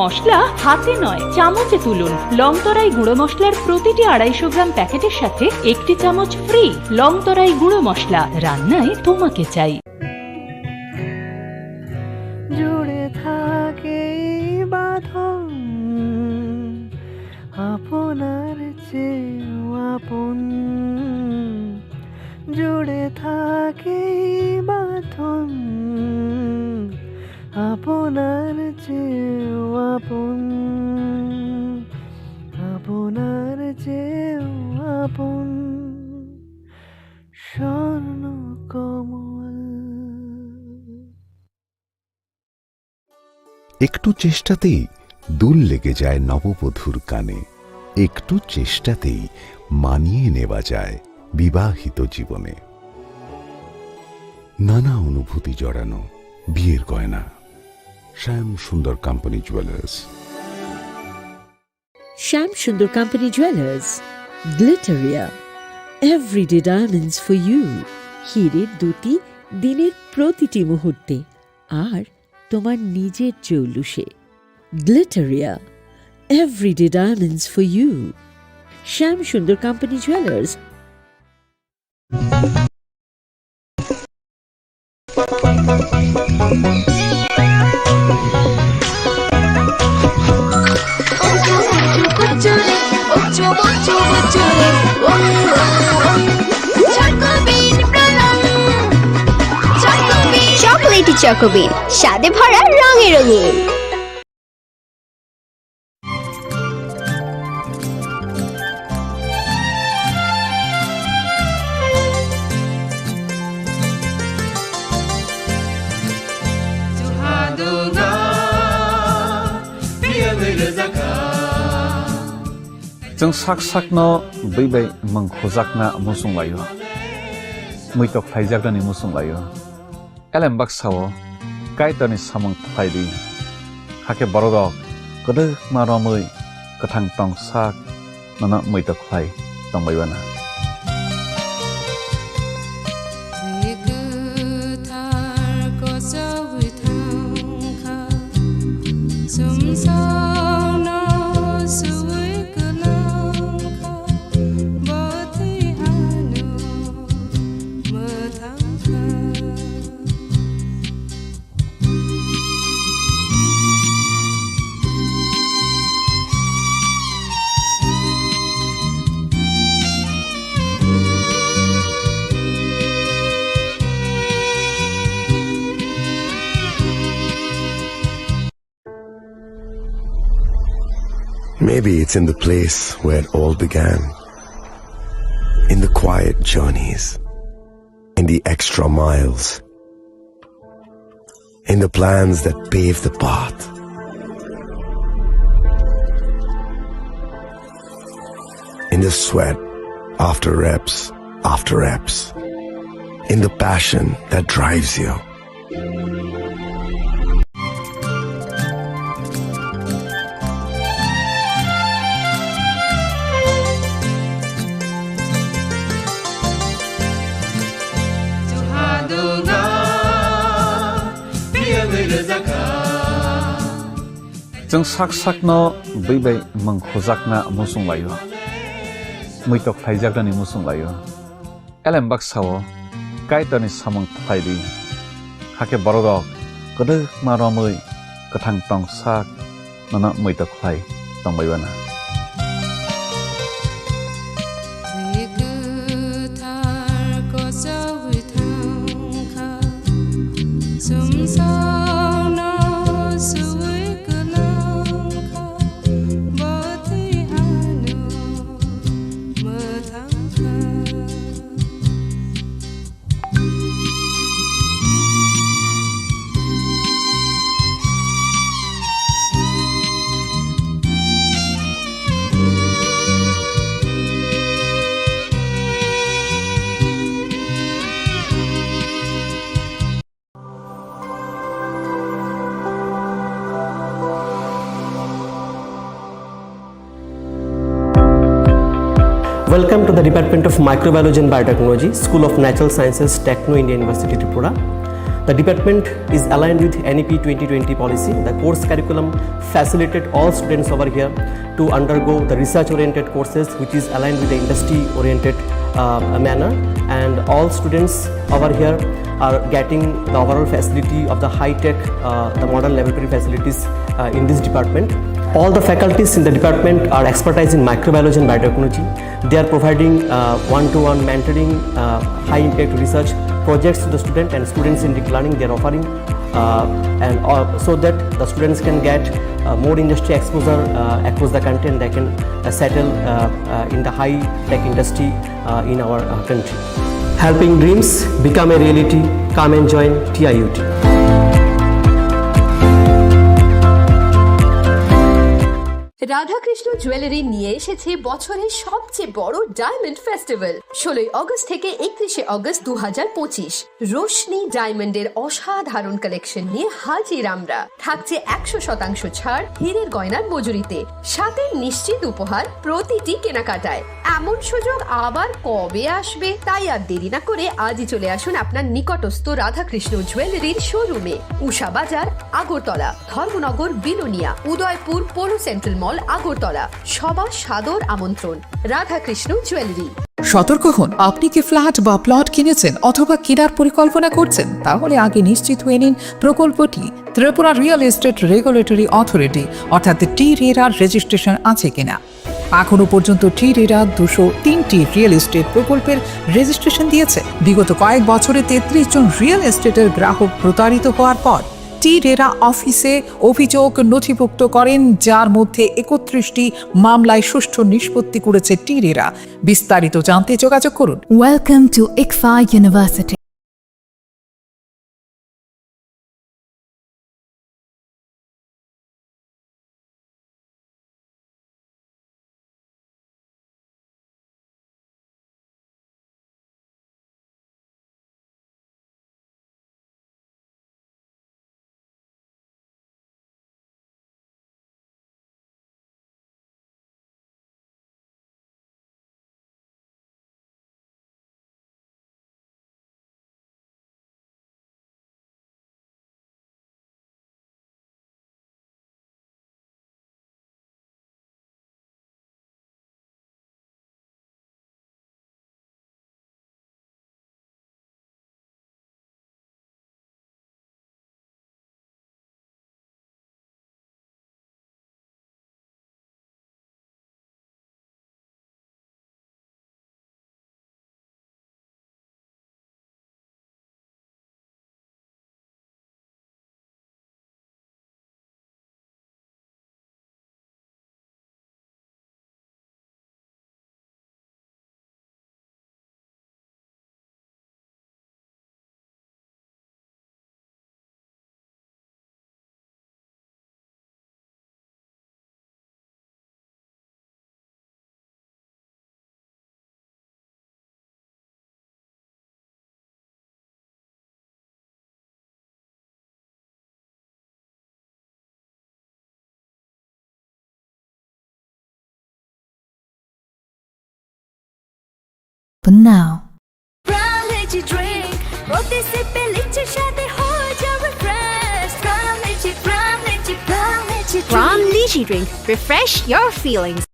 মশলা হাতে নয় চামচে তুলুন। লংতরাই গুঁড়ো মশলার প্রতিটি 250 গ্রাম প্যাকেটের সাথে 1 চামচ ফ্রি। লংতরাই গুঁড়ো মশলা, রান্নায় তোমাকে চাই। জুড়ে থাকে বাঁধন আপনার চেয়েও আপন, জুড়ে থাকে বাঁধন আপনার চেয়েও আপন, আপনার চেয়েও আপন স্বর্ণ কমল। একটু চেষ্টাতেই দুল লেগে যায় নববধূর কানে, একটু চেষ্টাতেই মানিয়ে নেওয়া যায় বিবাহিত জীবনে। নানা অনুভূতি জড়ানো বিয়ের গয়না। শ্যাম Sundar company jewellers. Shyam Sundar company jewellers, Glitteria, everyday diamonds for you. হীরের দুটি দিনের প্রতিটি মুহূর্তে আর তোমার নিজের জৌলুসে। Glitteria, everyday diamonds for you. Shyam Sundar company jewellers. Chocolatey চকোবিন, স্বাদে ভরা রঙে রঙিন। जों sak sakno beibai mangkhojakna musung layo, muitok phaijaknani musung layo। elem baksao kaitani samang phaidi hake borok kodok maromui kathang tong sak nana muitok phai tongbaibana। Maybe it's in the place where it all began, in the quiet journeys, in the extra miles, in the plans that pave the path, in the sweat after reps, in the passion that drives you. जों sak sakno beibai mangkhojakna musung layo, muitok phaijaknani musung layo। elem baksao kaitani samang phaidi hake borok kodok maromui kathang tong sak nana muitok phai tongbaibana। Welcome to the Department of Microbiology and Biotechnology, School of Natural Sciences, Techno India University, Tripura. The department is aligned with NEP 2020 policy. The course curriculum facilitated all students over here to undergo the research-oriented courses, which is aligned with the industry-oriented manner, and all students over here are getting the overall facility of the high-tech, the modern laboratory facilities in this department. All the faculties in the department are expertise in microbiology and biotechnology. They are providing one-to-one mentoring, high-impact research projects to the student and student-centric learning they are offering, and so that the students can get more industry exposure across the country, and they can settle in the high-tech industry in our country. Helping dreams become a reality. Come and join TIUT. Radhakrishna jewellery নিয়ে এসেছে বছরের সবচেয়ে বড় diamond festival 16 August থেকে 31 August 2025। Roshni ডায়মন্ডের অসাধারণ collection নিয়ে হাজির আমরা। থাকছে 100% ছাড় হীরের গয়নার মজুরিতে, সাথে নিশ্চিত উপহার প্রতিটি কেনাকাটায়। এমন সুযোগ আবার কবে আসবে? তাই আর দেরি না করে আজই চলে আসুন আপনার নিকটস্থ রাধাকৃষ্ণ জুয়েলারির শোরুমে। উষা বাজার, আগরতলা, ধর্মনগর, বিলোনিয়া, উদয়পুর, পৌর সেন্ট্রাল মল, আগরতলা। সবার সাদর আমন্ত্রণ। রাধাকৃষ্ণ জুয়েলারি। সতর্ক হন, আপনি কি ফ্ল্যাট বা প্লট কিনেছেন অথবা কেনার পরিকল্পনা করছেন? তাহলে আগে নিশ্চিত হয়ে নিন প্রকল্পটি Tripura real estate regulatory authority অর্থাৎ টি-রেরার রেজিস্ট্রেশন আছে কিনা। এখনো পর্যন্ত টি-রেরা 203টি রিয়েল এস্টেট প্রকল্পের রেজিস্ট্রেশন দিয়েছে। বিগত কয়েক বছরে 33 জন রিয়েল এস্টেটের গ্রাহক প্রতারিত হওয়ার পর টি-রেরা অফিসে অভিযোগ নথিভুক্ত করেন, যার মধ্যে 31টি মামলায় সুষ্ঠু নিষ্পত্তি করেছে টি-রেরা। বিস্তারিত জানতে যোগাযোগ করুন। Welcome to ICFAI university. But now, Brown Lychee drink, প্রতি সিপে লিচির সাথে হয়ে যায় refresh. Brown Lychee, Brown Lychee, Brown Lychee drink. Brown Lychee drink. Refresh your feelings.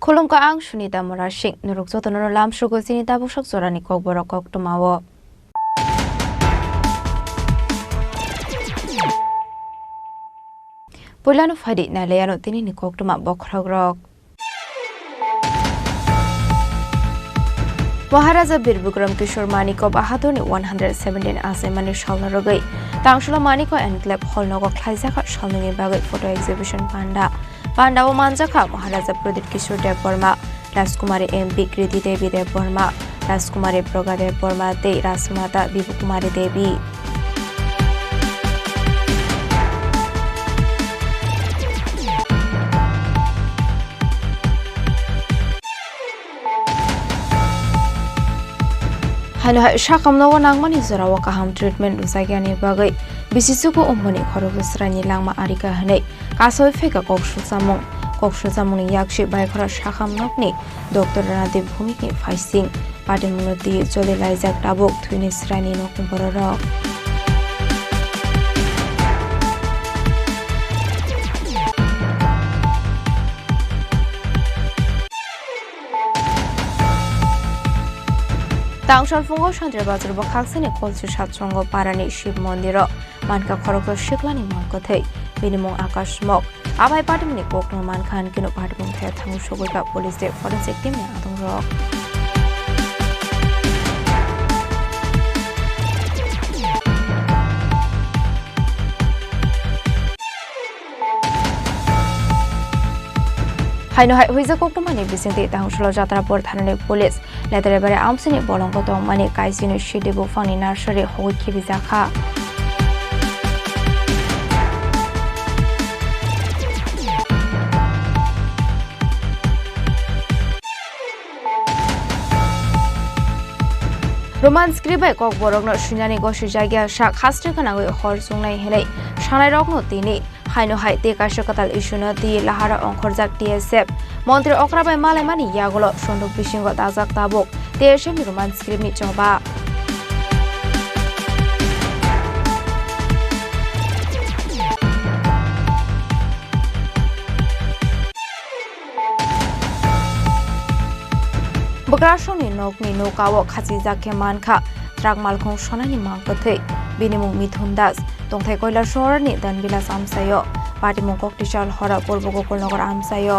Khulumka ang sunita morashik nurukso tono lam shugo sinita bushak zorani kokborok koktomawo. Pulano fadi na leyano tini ni koktoma bokragrok. Maharaja Bir Vikram Kishore Manik बाहादुरनि 117 आसामानि सालनो रगै तांसुला Manik enclave हलनगो ख्लाइजाखा सालनोनि बागै फटो exhibition पांडाओ मानजाखा महाराजा प्रदीप किशोर देव वर्मा राजकुमारी MP कृति देवी देव वर्मा राजकुमारी प्रगा देव वर्मा ते राजमाता विभु कुमारी देवी हानो शाखामनो नांगमानि जराव काहाम treatment उजागियानि बागै बिसिसुको उमनि खरबुसरानि लांमा आरिका हनै कासय फेका कक्सुजामुंनि याक्षि बायखरा शाखामनकनि doctor रानादेव भूमिनि फाइसिं पादेमुनति जले लाइजाक टाबुक थुइनि स्रानि नकुम्बररक तांगशाल फुंगो शान्त्र बाजार बखाक्सनि कलसु सातसंग पारानि शिव मन्दिर मानका खरक शिखलानि मांकथै बिनिमुं आकाशमक आबाय पाटिमनि कोकनो मानखान किनो पाटिमुं थाया थांगु सगैका पुलिस दे फरेन्सिक टीमनि आदंरक हाइनो हाइ हुइजा कोकटमानि बिसिंति तांगशाल जात्रापुर थानानि पुलिस लेदारेबारे आमसिनि बलंगो दं माने काइसिनि शिदेबु फांनि नार्सारि हगै खिबिजाखा रोमान स्क्रिप्ट बाय kokborokno सुनानि गसि जायगा सा खास्ट्रि खनागै हर सुंनाय हेनै सानाय रकनो तिनि हाइनो हाइ ते काशकताल इशुनो ति लाहारा अंखरजाक टीएसएफ मन्त्री अक्राबाय मालायमानि यागलो सन्दुक बिसिंग दाजाक ताबुक टीएसएफ नि रोमान स्क्रिप्ट नि चबा बग्रासोनि नकनि नकाओ खासि जाखे मानखा ट्राक मालखं सनानि मांकथै बिनिमुं मिथुन दास दंथाय कयला शहरनि दानबिलास आमसायो पाटिमुं कक्टिसाल हरा पूर्व गोकुलनगर आमसायो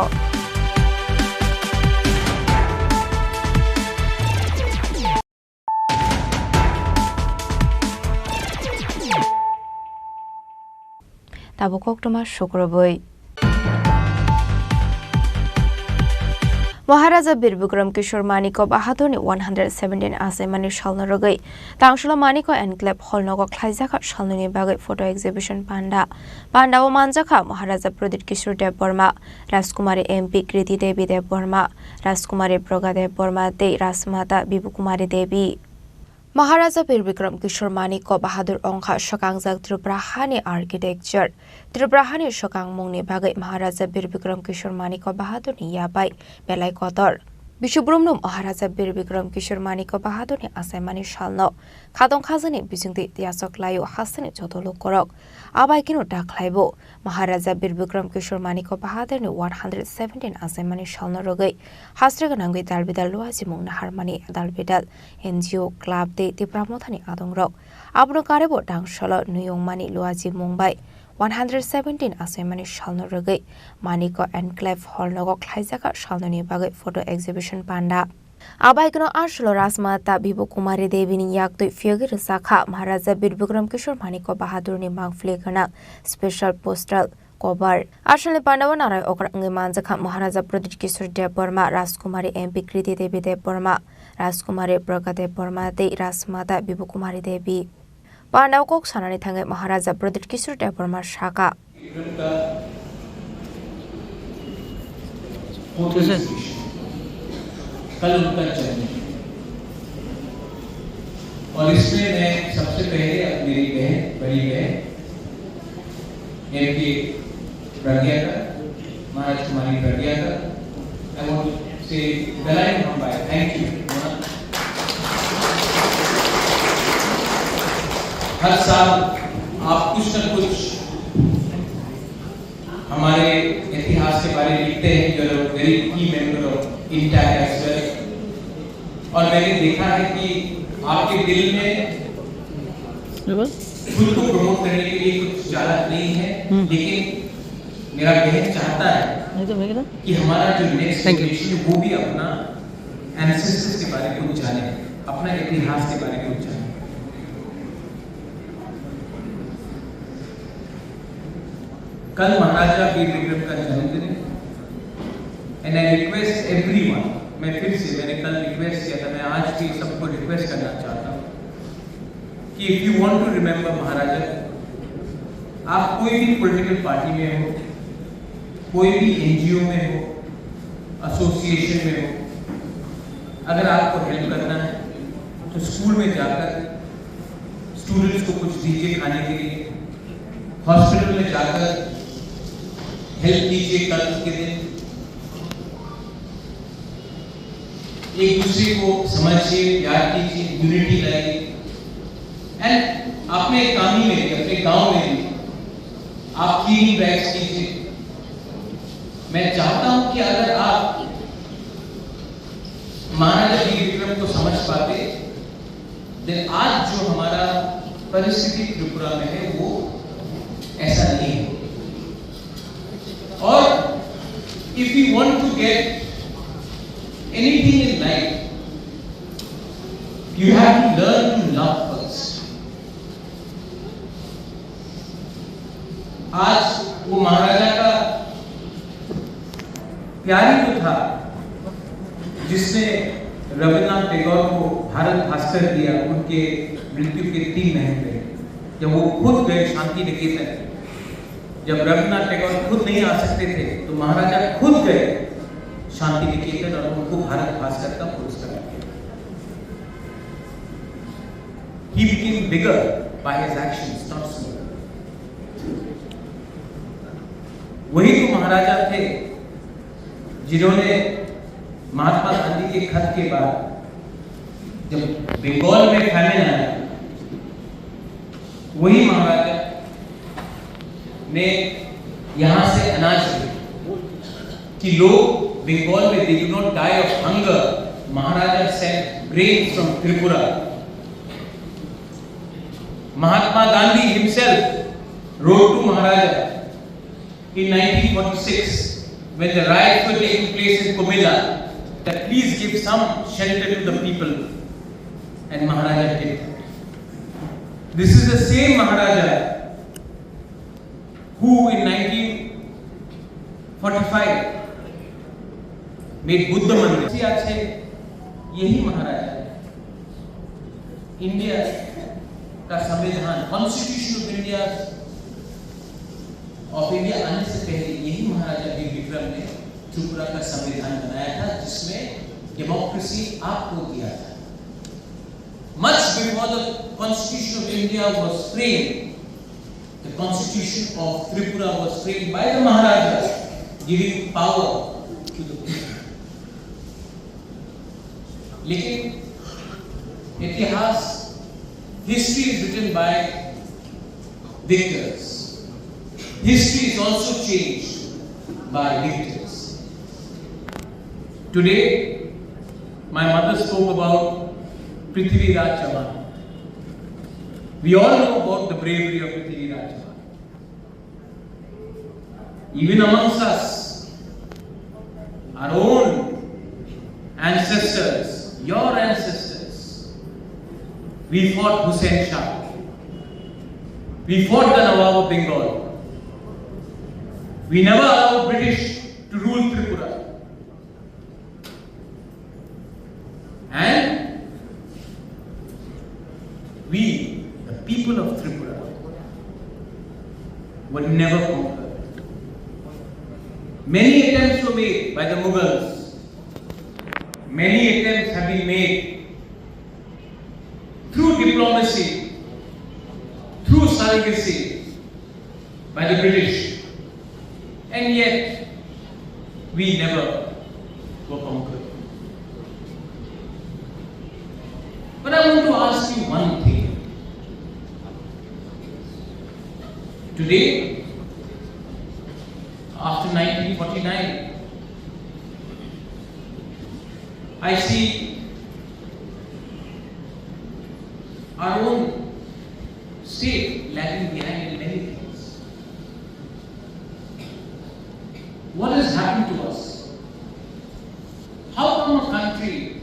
ताबो कक्टमा शुक्रबै महाराजा बीर विक्रम किशोर मानिक बाहादुरनि 117 आसामानि सालनो रगै तांसुला मानिक एनक्लेव हलनगो ख्लाइजाखा सालनोनि बागै फटो एक्जिबिशन पांडाओ मानजाखा महाराजा प्रदीप किशोर देव वर्मा राजकुमारी एमपी कृति देवी देव वर्मा राजकुमारी प्रगा देव वर्मा ते राजमाता विभु कुमारी देवी महाराजा बीर विक्रम किशोर मानिक बाहादुर अंखा शकांगजाक त्रिपुराहानि आर्किटेक्चर त्रिपुराहानि शकांग मुंनि बागै महाराजा बीर विक्रम किशोर मानिक बाहादुरनि याबाय बेलाय कतर बिशुब्रह्मनु महाराजा बीर विक्रम किशोर मानिक बाहादुरनि आसामानि सालनो खादं खाजनि बिजिंति त्यासक लायो हासनि जतलो करक आबायकिनो दाख्लायबो महाराजा बीर विक्रम किशोर मानिक बाहादुरनि 117 आसामानि सालनो रगै हास्रे गनांगै दालबिदाल लुवाजि मुं नाहारमानि दालबिदाल एनजिओ क्लाब दे तिप्रामथानि आदंरक आबनो कारेबो दांसल नुयंमानि लुवाजि मुंबाय 117 आसामानि सालनो रगै मानिक एनक्लेव हलनगो ख्लाइजाका सालनोनि बागै फटो एक्जिबिशन पांडा आबायकनो आर्शलो राजमाता विभु कुमारी देवीनि याक्तै फियगिर साखा महाराजा बीर विक्रम किशोर मानिक बाहादुरनि मांगफ्ले गना स्पेशल पोस्टल कवर आर्शले पांडव नाराय अक्रांगै मानजाखा महाराजा प्रदीप किशोर देव वर्मा राजकुमारी एमपी कृति देवी देव वर्मा राजकुमारी प्रगा देव वर्मा ते राजमाता विभु कुमारी देवी पांडाव कोक सानानि थांगै महाराजा प्रदीप किशोर देव वर्मा शाखा कल उनका जन्म और इसमें मैं सबसे पहले मेरी बहन बड़ी बहन एमपी प्रज्ञा का महाराजकुमारी प्रज्ञा का आई वांट टू से वेलाइन बाय थैंक यू हर साल आप कुछ न कुछ हमारे इतिहास के बारे में लिखते हैं जो very key member of entire as well और मैंने देखा है कि आपके दिल में खुद को प्रमोट करने के लिए कुछ ज्यादा नहीं है लेकिन मेरा बहन चाहता है कि हमारा जो नेक्स्ट जनरेशन वो भी अपना एंसेस्टर्स के बारे में कुछ जाने, अपना इतिहास के बारे में कुछ जाने। कल महाराजा वीर विक्रम का जन्मदिन है, एंड आई रिक्वेस्ट एवरीवन, मैं फिर से मैंने कल रिक्वेस्ट किया था, मैं आज भी सबको रिक्वेस्ट करना चाहता हूँ कि if you want to remember Maharaja, आप कोई भी पॉलिटिकल पार्टी में हो, कोई भी एनजीओ में हो, एसोसिएशन में हो, अगर आपको हेल्प करना है तो स्कूल में जाकर स्टूडेंट्स को कुछ दीजिए खाने के लिए, हॉस्पिटल में जाकर हेल्प कीजिए कल के दिन, एक दूसरे को समझिए, प्यार कीजिए, यूनिटी लाइए। एंड अपने कामी में भी, अपने गांव में भी आप क्लीनिंग ड्राइव्स कीजिए। मैं चाहता हूं कि अगर आप महाराजा वीर विक्रम को समझ पाते, देन आज जो हमारा परिस्थिति त्रिपुरा में है वो ऐसा नहीं है। और if you want to get anything in life, you have to learn to love first. आज वो महाराजा का प्यार ही तो था जिसने रविन्द्रनाथ टैगोर को भारत भास्कर दिया उनके मृत्यु के 3 महीने पहले, जब वो खुद गए शांति निकेतन। जब रविन्द्रनाथ टैगोर खुद नहीं आ सकते थे तो महाराजा खुद गए शांति निकेतन और उनको भारत भास्कर का पुरस्कार दिया। He became bigger by his actions, not smaller. वही तो महाराजा थे जिन्होंने महात्मा गांधी के खत के बाद जब बंगाल में फैमिन आया, वही महाराजा ने यहां से अनाज कि लोग बंगाल में they do not die of hunger. Maharaja sent grain from Tripura. Mahatma Gandhi himself wrote to Maharaja in 1946 when the riots were taking place in Comilla that please give some shelter to the people, and Maharaja did. This is the same Maharaja who in 1945 made Buddha मंदिर। आज से यही महाराजा है। India का संविधान, constitution of India आने से पहले यही महाराजा वीर विक्रम ने त्रिपुरा का संविधान बनाया था, जिसमें डेमोक्रेसी आपको दिया था। Much before the Constitution of India was framed, the Constitution of Tripura was framed by the Maharaja, giving power to the people. लेकिन इतिहास, history is written by victors. History is also changed by victors. Today, my mother spoke about Prithvi Raj Chauhan. We all know about the bravery of Prithvi Raj Chauhan. Even amongst us, our own ancestors, your ancestors, we fought Hussain Shah. We fought the Nawab of Bengal. We never allowed British to rule Tripura. And we, the people of Tripura, were never conquered. Many attempts were made by the Mughals. Many attempts have been made through diplomacy, through surrogacy by the British, and yet we never were conquered. But I want to ask you one thing. Today, after 1949, I see our own state lagging behind in many things. What has happened to us? How come a country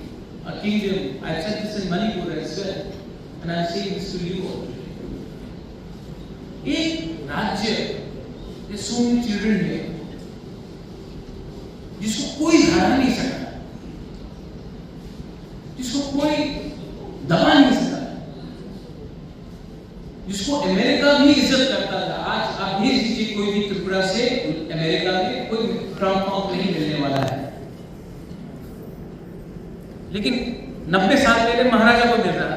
a kingdom. I've said this in Manipur as well, and I'm saying this to you all. एक राज्य, there's so many children here, जिसको कोई हरा नहीं सकता, जिसको कोई दबा नहीं सकता, जिसको अमेरिका भी इज्जत करता था। आज आप भेज दीजिए कोई भी त्रिपुरा से अमेरिका में, कोई ट्रम्प नहीं मिलने वाला है, लेकिन 90 साल पहले महाराजा को मिल रहा था।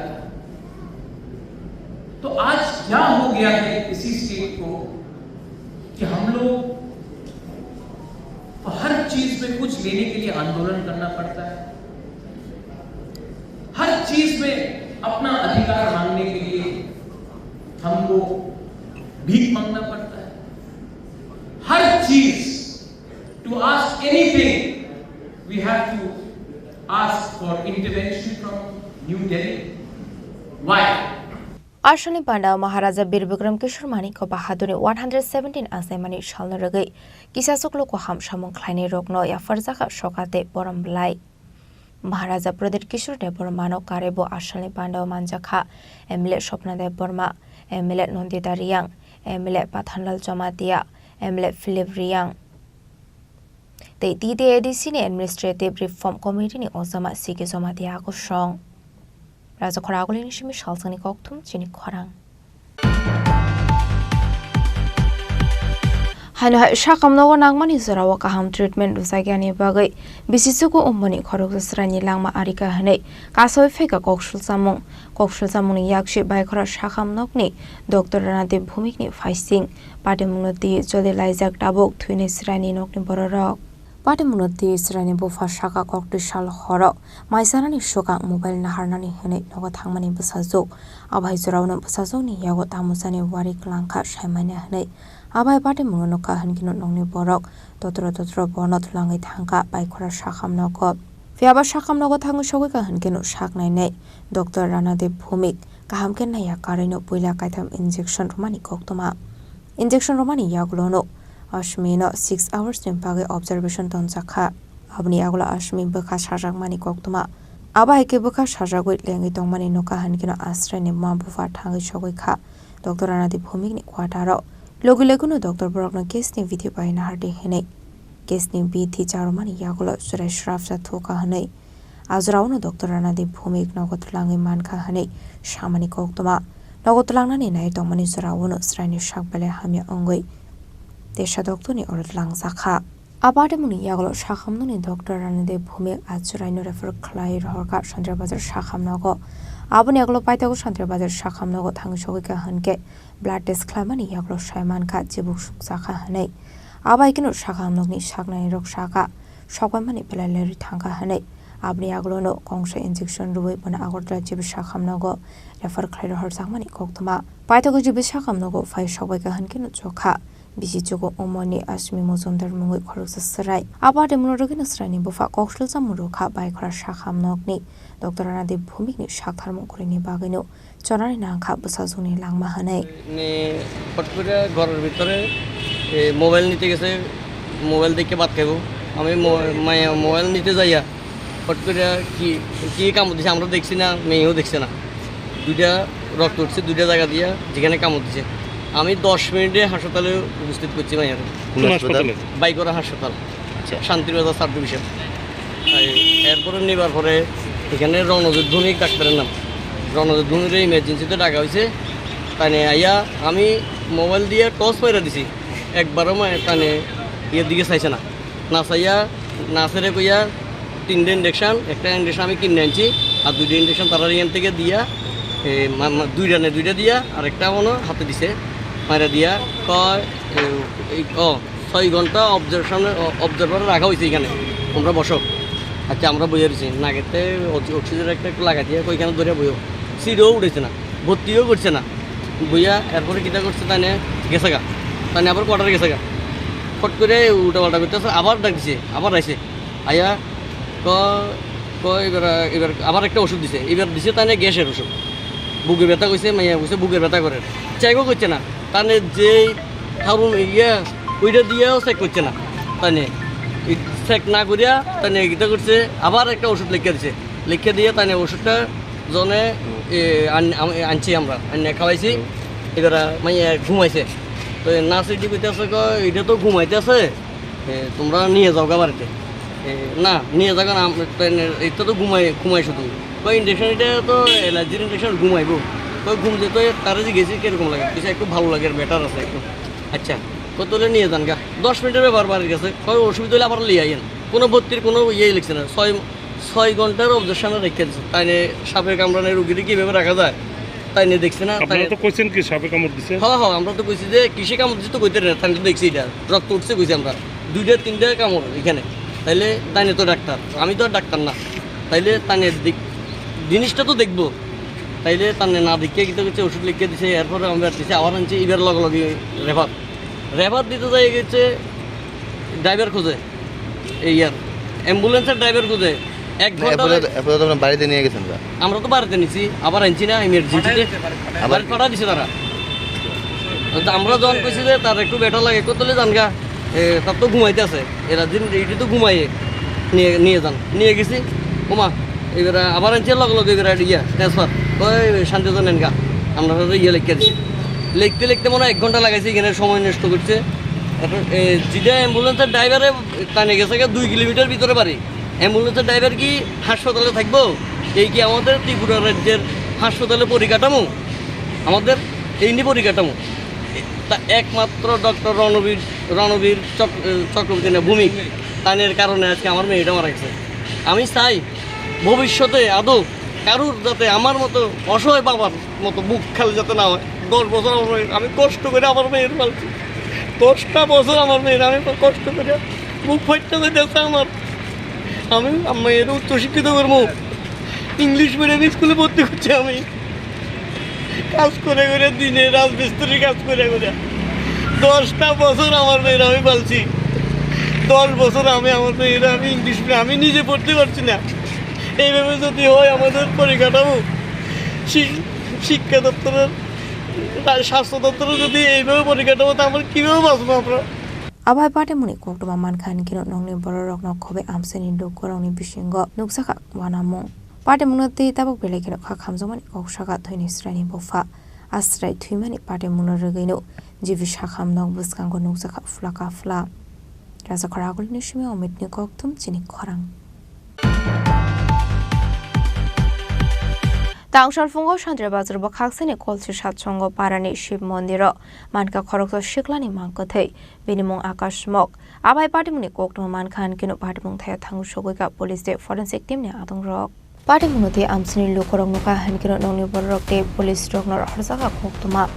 तो आज क्या हो गया है इसी स्टेट को कि हम लोग हर चीज में कुछ लेने के लिए आंदोलन करना पड़ता है, हर चीज में अपना अधिकार मांगने के लिए हमको भीख मांगना पड़ता है, हर चीज to ask anything we have to ask for intervention from New Delhi. Why? Arshani Panda Maharaja Bir Bikram Kishore Maniko Bahaduri 117 Asemani Shalnaragi Kisasuklo Ham Shamon Kleine Rogno Ya Farzaka Shokate Boram Blai Maharaja Pradir Kishore de Bormano Karebo Arshani Panda Manjaka Emile Shopna de Borma Emile Nondita Riang Emile Pathanal Jomatia Emile Philip Riang The DDADC Administrative Reform Committee ni Osama Siki Zomatia Goshong. Raza Koragolin Shimi Shalsani Koktum, Chini Khorang. Hano Shakam no Nangmani Zorawakaham treatment Usagani Bagay, Bisisuko Umoni Korosrani Langma Arika Hane, Kaso Feka Kokshul Samung, Kokshul Samuni Yakshi by Kora Shakam Nokni, Dr. Ranade Bhumikni Faising, Padamunoti Joli Lizak Dabok, Twinis Rani Nokni Borok. Padamunoti Srani Bufa Shaka Kokti Shal Horo, my Sarani Shoka Mobile Naharnani Hene, Nogatangmani Basazo, Abai Zurano Basazoni, Yagotamusani Warik Lanka, Shaimane Hene, Abai Padamunoka Hankino Noni Borok, Dotro Bonot Langit Hanka, by Kora Shakam Noko. Fiaba Shakam Nogotango Showika Hankino Shak Nine, Dr. Rana de Pumik, Kahamken Yakarino Puila Kaitam injection Romani Koktoma. Injection Romani Yaglono. Ashmino 6 hours Nimpage observation Tonzaka. Abni Agula Ashmi Buka Shajak Mani Koktuma. Aba Heke Buka Shajak with Langi Tongmani Noka Hankino Astra ni Mambufa Tangi Shogika. Dr. Anadi Pumik Quataro. Loguleguno Dr. Brogno Guesting video by Nardi Hene. Guesting BT Jaromani Yagula Suresh Rafsa Toka Hane. Azrauno Dr. Anadi Pumik Nogotlangi Manka Hane. Shamani Koktuma. Nogotlangani Naitomani Surawuno Srani Shakbele Hamia Ongwe. Desha Doctoni or Langzaka. Abadamuni Yaglo Shakamuni Doctor and the Pumi at Surano refer Claire Horga Shandra Bazar Shakam Nogo. Abunaglo Paito Shandra Bazar Shakam Nogo Tangshoka Hanke. Blood test Clamani Yaglo Shaiman Kat Jibuk Saka Hane. Abaikino Shakam Nogni Shakna Rok Shaka. Shopamani Peleri Tanka Hane. Abriaglono Kongsha injection Rui when Agorda Jib Shakam Nogo. Refer Claire Horsamani Koktuma. Paito Jib Shakam Nogo 5 Shawaka Hankino Choka. Bisijugo Omoni Ashmi Muzundar Mungu Korusai. About the Muroginusrani Bufa Kokshul Samuruka by Krashakam Nogni, Dr. Anadi Bhumik Shakar Mukurini Bagano, Chorana Kabusazuni Langmahane. Particular Gor Victory, mobile Nitigase, mobile de Kebatkevo, I mean, my mobile Nitizaya, particular key come with the Samro Dixina, Mayo Dixina. Duda, Rock to Duda Zagadia, Jigana Kamudise. আমি 10 মিনিটে হাসপাতালে উপস্থিত করছি ভাই কোন হাসপাতালে বাইকরা হাসপাতাল আচ্ছা শান্তিবাজার সাব ডিভিশন এরপর নেবার পরে এখানে রণজিৎ ভৌমিক ডাক্তারের নাম রণজিৎ ভৌমিকের ইমার্জেন্সিতে ডাকা হয়েছে তানে আইয়া আমি মোবাইল দিয়ে টস মাইরা দিছি একবারও তানে এর দিকে চাইছে না না চাইয়া না ছেড়ে কইয়া 3 দিন ইনজেকশন একটা ইনজেকশন আমি কিনে আনছি আর 2টা ইনজেকশন তারা এখান থেকে দিয়া দুইটা দিয়া আর একটা মনে হাতে দিছে মারা দিয়া কয় 6 ঘন্টা অবজারভার রাখা হয়েছে এখানে আমরা বসো আচ্ছা আমরা বইয়ে রয়েছি নাগেতে অক্সিজেন একটা লাগাই দিয়ে ওইখানে ধরে বইও সিটও উঠেছে না ভর্তিও করছে না বইয়া এরপরে কীটা করছে তাই গেছে গা তাই আবার কোয়ার্টারে গেছে গা ফট করে উল্টা পাল্টা করতেছে আবার ডাক দিছে আবার আইছে আইয়া এবার আবার একটা ওষুধ দিছে এবার দিছে তাই গ্যাসের ওষুধ বুকের ব্যথা কইছে মাইয়া কইছে বুকের ব্যথা করে চেকও করছে না তানে যে হারুন ওইটা দিয়েও চেক করছে না তানে চেক না করিয়া তানে এটা করছে আবার একটা ওষুধ লিখে দিছে লিখে দিয়ে তাই ওষুধটা জনে আনছি আমরা খাওয়াইছি। এবার মাইয়া ঘুমাইছে, তো নার্স এটি কইতেছে এটা তো ঘুমাইতেছে, তোমরা নিয়ে যাও গা বাড়িতে। না নিয়ে যাও না, এটা তো ঘুমাই শুধু ইঞ্জেকশন, এটা তো অ্যালার্জির ইঞ্জেকশন, ঘুমাইবো। ঘুম যেত তারা যে গেছি কীরকম লাগে, কিছু একটু ভালো লাগে, বেটার আছে একটু। আচ্ছা কত হলে নিয়ে যান গা, 10 মিনিটের ব্যাপার বাড়ির কাছে। অসুবিধা হলে আবার লিয়ে আইন, কোনো ভর্তির কোনো ইয়েই লিখছে না। 6 ঘন্টার অবজেকশনে রেখে দিচ্ছে। তাই নিয়ে সাপের কামড়ানো রুগীটি কীভাবে রাখা যায় তাই নিয়ে দেখছে না। তো কইছেন কি সাপে কামড় দিছে? হ্যাঁ হ্যাঁ, আমরা তো কইছি যে কিসে কামড় দিচ্ছে তো কইতে না, তাই তো দেখছি এটা রক্ত উঠছে কইছি আমরা, 2-3টা কামড় এখানে। তাইলে তাই নিয়ে তো ডাক্তার, আমি তো আর ডাক্তার না, তাইলে তাই নিয়ে জিনিসটা তো দেখবো। তাইলে তার না দেখিয়ে কিন্তু হচ্ছে ওষুধ লিখে দিছে। এরপরে আমি আর দিচ্ছি, আবার আনছি। এবার লগে লগে রেফার দিতে যাই গেছে, ড্রাইভার খোঁজে, এই আর অ্যাম্বুলেন্সের ড্রাইভার খোঁজে। 1 ঘন্টা বাড়িতে নিয়ে গেছেন? আমরা তো বাড়িতে নিছি, আবার আনছি না ইমার্জেন্সিতে, আবার পাঠা দিছে তারা। আমরা যখন কইছি যে তার একটু বেটার লাগে, কোথাও যান গা, তার তো ঘুমাইতে আছে, এরা দিন এইটি তো ঘুমাইয়ে নিয়ে যান। নিয়ে গেছি ওমা, এবার আবার আনছি লগে লগে এবার ট্রান্সফার ওই শান্তিজন নেন গা, আমরা লিখে দিচ্ছি। লিখতে মনে হয় 1 ঘন্টা লাগাইছে, এখানে সময় নষ্ট করছে। যেটা অ্যাম্বুলেন্সের ড্রাইভারে টানে গেছে 2 কিলোমিটার ভিতরে বাড়ি, অ্যাম্বুলেন্সের ড্রাইভার কি হাসপাতালে থাকবো? এই কি আমাদের ত্রিপুরা রাজ্যের হাসপাতালে পরিকাঠামো? আমাদের এই নিয়ে পরিকাঠামো তা একমাত্র ডক্টর রণবীর চক্রবর্তী না ভূমিক, তানের কারণে আজকে আমার মেয়েটা মারা গেছে। আমি চাই ভবিষ্যতে আদৌ কারুর যাতে আমার মতো অসহায় বাবার মতো বুক খালি যাতে না হয়। 10 বছর আমি কষ্ট করে আমার মেয়ের পালছি, 10টা বছর আমার মেয়ের আমি কষ্ট করে বুক ফাইটটা দিয়েছে আমার। আমি মেয়ের উচ্চশিক্ষিত করবো, ইংলিশ মিডিয়াম স্কুলে ভর্তি করছি। আমি কাজ করে দিনে রাজমিস্ত্রি কাজ করে 10টা বছর আমার মেয়ের আমি পালছি। 10 বছর আমি আমার মেয়েরা আমি ইংলিশ মিডিয়াম আমি নিজে পড়তে পারছি না। এইভাবে যদি হয় আমাদের পরিকাঠামো, শিক্ষা দপ্তরের, স্বাস্থ্য দপ্তরের যদি এইভাবে পরিকাঠামো, তা আমরা কীভাবে বাঁচবো আমরা? Abai pate muni kokdoma mankan kino nongni bororok nok khobe amseni dok korongni bisingo nuksaka wanamo. Pate munati tabok belekino kha khamjomani koksaka thoini srani bofa astrai thuimani pate munorogino jivi shakham nok buskango nuksaka flaka fla. Raza kharagul nishime omitni koktum chini khorang. Tangsal fungo Chandra Bazar Bakhaksani Kolchi Satsongo Parani Shiv Mondiro Manka Khorokso Shiklani Mankothei Binimong Akashmok Abai Patimuni Kokno Mankan Kino Patimung Thaya Thangu Shogoika Police de Forensic Team ne Adong Rock Patimunote Amsini Lukorong Nuka Hankino Noni Borok de Police Rogno Harsaka Koktuma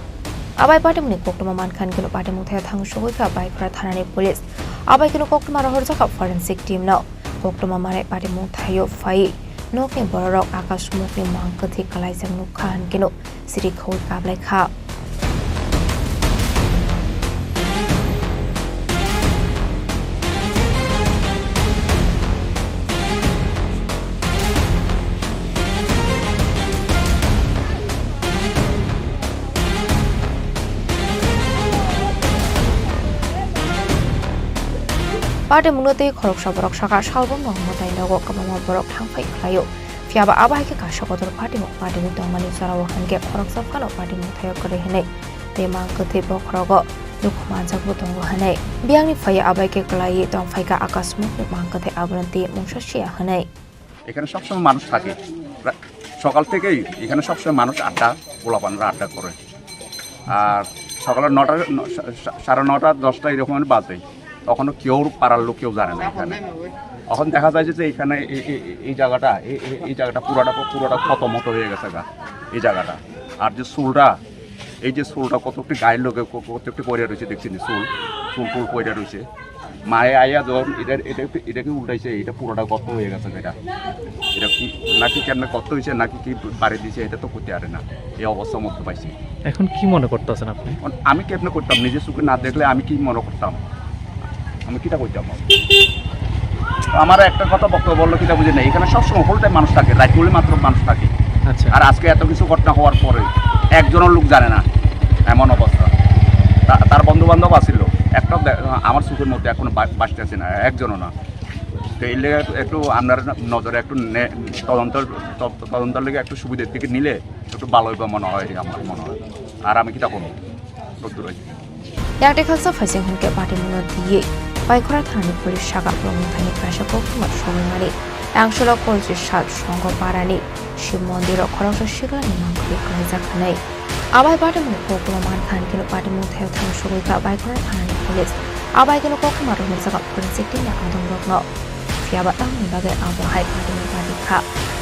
Abai Patimuni Koktuma Mankan Kino Patimung Thaya Thangu Shogoika by Prathanani Police Abai Kino Koktuma Harsaka Forensic Team now Koktuma Mare Patimung Thayo Fai Nokni borok akas mukni mangkathi kalai sang nukhan kino siri khol kablai kha Pate munote khorok saborok saka salbon mohmodai nogo kamama borok thangfai khlayo fiaba abai ke kashakotor pate mo pate mu dongmani sarawo hange khorok sapkano pate mu thayo kore hene tema kothe bokhrogo dukhma jagbo tongo hane biangni phai abai ke klai dongfai ka akasmu mangkothe abranti mungshashia hane এখানে সবসময় মানুষ থাকে সকাল থেকেই এখানে সবসময় মানুষ আড্ডা পোলাপানরা আড্ডা করে আর সকাল 9টা 9:30 10টা এরকম বাজে তখনও কেউ পাড়ার লোক কেউ জানে না এখানে এখন দেখা যায় যে এখানে এই জায়গাটা পুরোটা ক্ষতমত হয়ে গেছে গা এই জায়গাটা আর যে চুলটা এই যে চুলটা কত একটি গায়ের লোকে কত একটি পড়ে রয়েছে দেখছি চুল পড়ে রয়েছে মায়ে আইয়া যখন এটাকে উল্টাইছে এটা পুরোটা কত হয়ে গেছে এটা কি নাকি কেমন কত হয়েছে নাকি কি বাড়ি দিয়েছে এটা তো করতে পারে না এই অবস্থার মধ্যে পাইছি এখন কি মনে করতেছেন আপনি আমি কেমনে করতাম নিজের চোখে না দেখলে আমি কি মনে করতাম আমি কিটা করতাম আমার একটা কথা বক্তব্য বললো কিটা বুঝে নেই এখানে সবসময় হোল টাইম মানুষ থাকে রাত হলে মাত্র মানুষ থাকে আচ্ছা আর আজকে এত কিছু ঘটনা হওয়ার পরে একজনের লোক জানে না এমন অবস্থা তার বন্ধু বান্ধব আসছিল একটা আমার চোখের মধ্যে এখনো বাঁচতে আছে না একজনও না তো এই লেগে একটু আপনার নজরে একটু তদন্তের লেগে একটু সুবিধার দিকে নিলে একটু ভালো হইব মনে হয়, আমার মনে হয়। আর আমি কি তখন দূর হয়েছি ইয়াতে খালসা ফাইসিং হুনকে পার্টি মনে দিয়ে বাইখরা থানানি পুলিশ শাখা প্রমুখানি কাশা কৌতুমার সময়মানি অংশল কলজির সাত সঙ্গ পাড়ানি শিব মন্দির খরচ শিগলানি মাংকলি খাইজাখানাই আবাই পার্টি মনে কৌকুমা মান খান কিনো পার্টি মধ্যে থানা সগৈকা বাইখরা থানানি পুলিশ আবাই কিনো কৌকুমার রহমান জায়গা ফরেন্সিক টিমে আদম রত্ন ফিয়াবা তাহনি বাগে আবহাই পার্টি পার্টি খা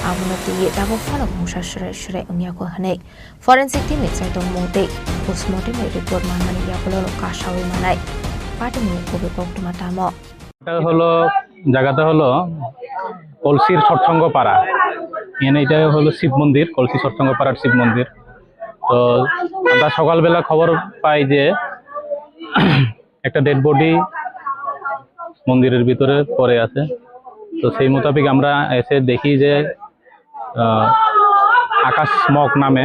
আমনো দিয়ে দাবো ফানো মুসা সরাই সরাই উনিয়াকো হানাই ফরেন্সিক টিমে চাইতং মতে পোস্টমর্টেম রিপোর্ট মানমানি ইয়াকলো কাশাওই মানাই পার্টি মনে কবে কৌকুমা তাম এটা হলো জায়গাটা হলো কলসির সৎসঙ্গ পাড়া, এখানে এটা হলো শিব মন্দির, কলসি সৎসঙ্গ পাড়ার শিব মন্দির। তো আমরা সকালবেলা খবর পাই যে একটা ডেড বডি মন্দিরের ভিতরে পড়ে আছে। তো সেই মোতাবেক আমরা এসে দেখি যে আকাশ স্মক নামে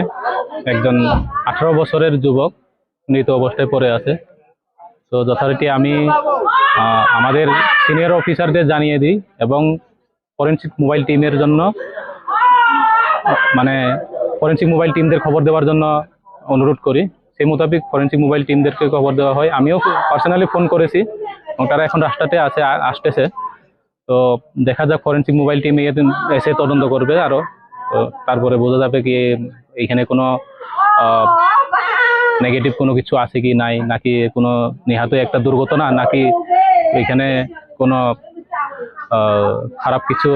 একজন 18 বছরের যুবক মৃত অবস্থায় পড়ে আছে। তো যথারীতি আমি আমাদের সিনিয়র অফিসারদের জানিয়ে দিই এবং ফরেনসিক মোবাইল টিমের জন্য ফরেনসিক মোবাইল টিমদের খবর দেওয়ার জন্য অনুরোধ করি। সেই মোতাবেক ফরেনসিক মোবাইল টিমদেরকে খবর দেওয়া হয়। আমিও পার্সোনালি ফোন করেছি এবং তারা এখন রাস্তাতে আসতেছে। তো দেখা যাক ফরেনসিক মোবাইল টিম এসে তদন্ত করবে আরও। তো তারপরে বোঝা যাবে কি এইখানে কোনো নেগেটিভ কোনো কিছু আছে কি নাই, নাকি কোনো নিহত একটা দুর্ঘটনা, নাকি এখানে কোনো খারাপ কিছু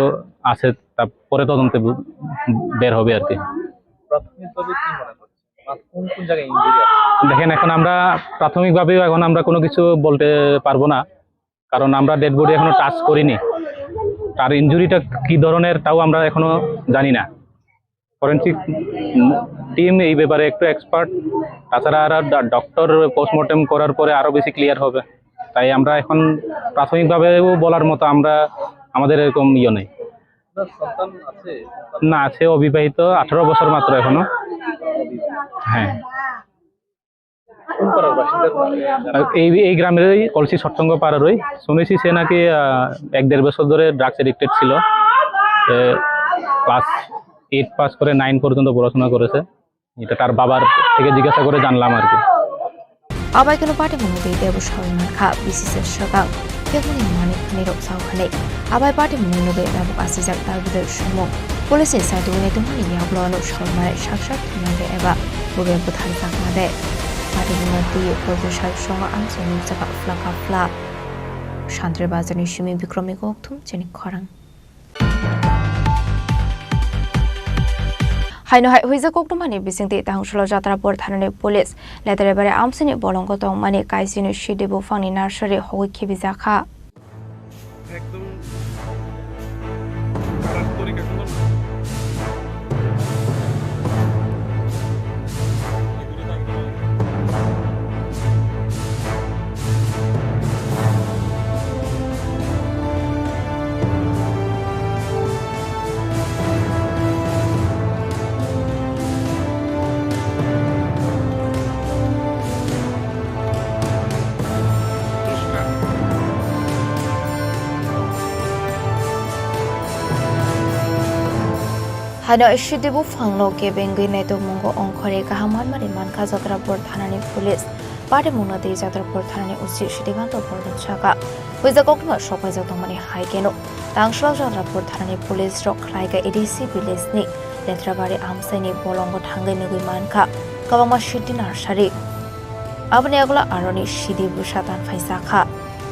আছে, তারপরে তদন্তে বের হবে আর কি। দেখেন এখন আমরা প্রাথমিকভাবে এখন আমরা কোনো কিছু বলতে পারবো না, কারণ আমরা ডেড বডি এখনো টাচ করিনি। তার ইনজুরিটা কি ধরনের তাও আমরা এখনো জানি না। ফরেনসিক টিম এই ব্যাপারে একটু এক্সপার্ট, তাছাড়া আর ডক্টর পোস্টমর্টেম করার পরে আরো বেশি ক্লিয়ার হবে। তাই আমরা এখন প্রাথমিকভাবেও বলার মতো আমাদের এরকম নেই। না, আছে অবিবাহিত, 18 বছর মাত্র এখনো। হ্যাঁ, এই গ্রামেরই কলসি সৎসঙ্গ পাড়ারই। শুনেছি সে নাকি 1-1.5 বছর ধরে ড্রাগস এডিক্টেড ছিল। ক্লাস 8 পাস করে 9 পর্যন্ত পড়াশোনা করেছে। এটা তার বাবার থেকে জিজ্ঞাসা করে জানলাম আর কি। আবাই কোনো পার্টি মনে ব্যবসায়ী মাখা বিসিসের সকাল কেবলই মানে নিরব সাউখানে আবাই পার্টি মনে নবে ব্যাপক আসিজাক তার বিরুদ্ধে সমক পুলিশের সাইড উনি তোমানি ইয়াবলানো সরমারে সাক্ষাৎ তোমাদের এবা বগে প্রধান কাকমাদে পার্টি মনে দিয়ে প্রদেশার সঙ্গে আঞ্চলিক জায়গা ফ্লাকা ফ্লা শান্তির বাজারের সিমি বিক্রমী গৌতম চিনি খরাং হাইনহাই হুইজা কোকটুমানি বিসিংতি তাংশল যাত্রাপুর থানানি পুলিশ লেদারেবারে আমসিনি বলঙ্গ তংমানি কাইসিনি শিদেবু ফাংনি নার্সারি হই খিবি জাখা হাইনো শিদেবু ফাংলো কে বেঙ্গি নেতো মঙ্গ অংখরে গাহামান মারি মানকা যাত্রাপুর থানানি পুলিশ পাটে মুনাদি যাত্রাপুর থানানি উচিত সিদ্ধান্ত বর্ধন শাখা হুইজা কোকটুমা সবাই যতমানি হাই কেন তাংশল যাত্রাপুর থানানি পুলিশ রক্ষাইগা এডিসি ভিলেজ নি লেত্রাবাড়ি আমসাইনি বলঙ্গ ঠাঙ্গাই নগৈ মানকা কাবাংমা সিদ্ধি নার্সারি আবনি আগলা আরনি সিদেবু সাতান ফাইসাখা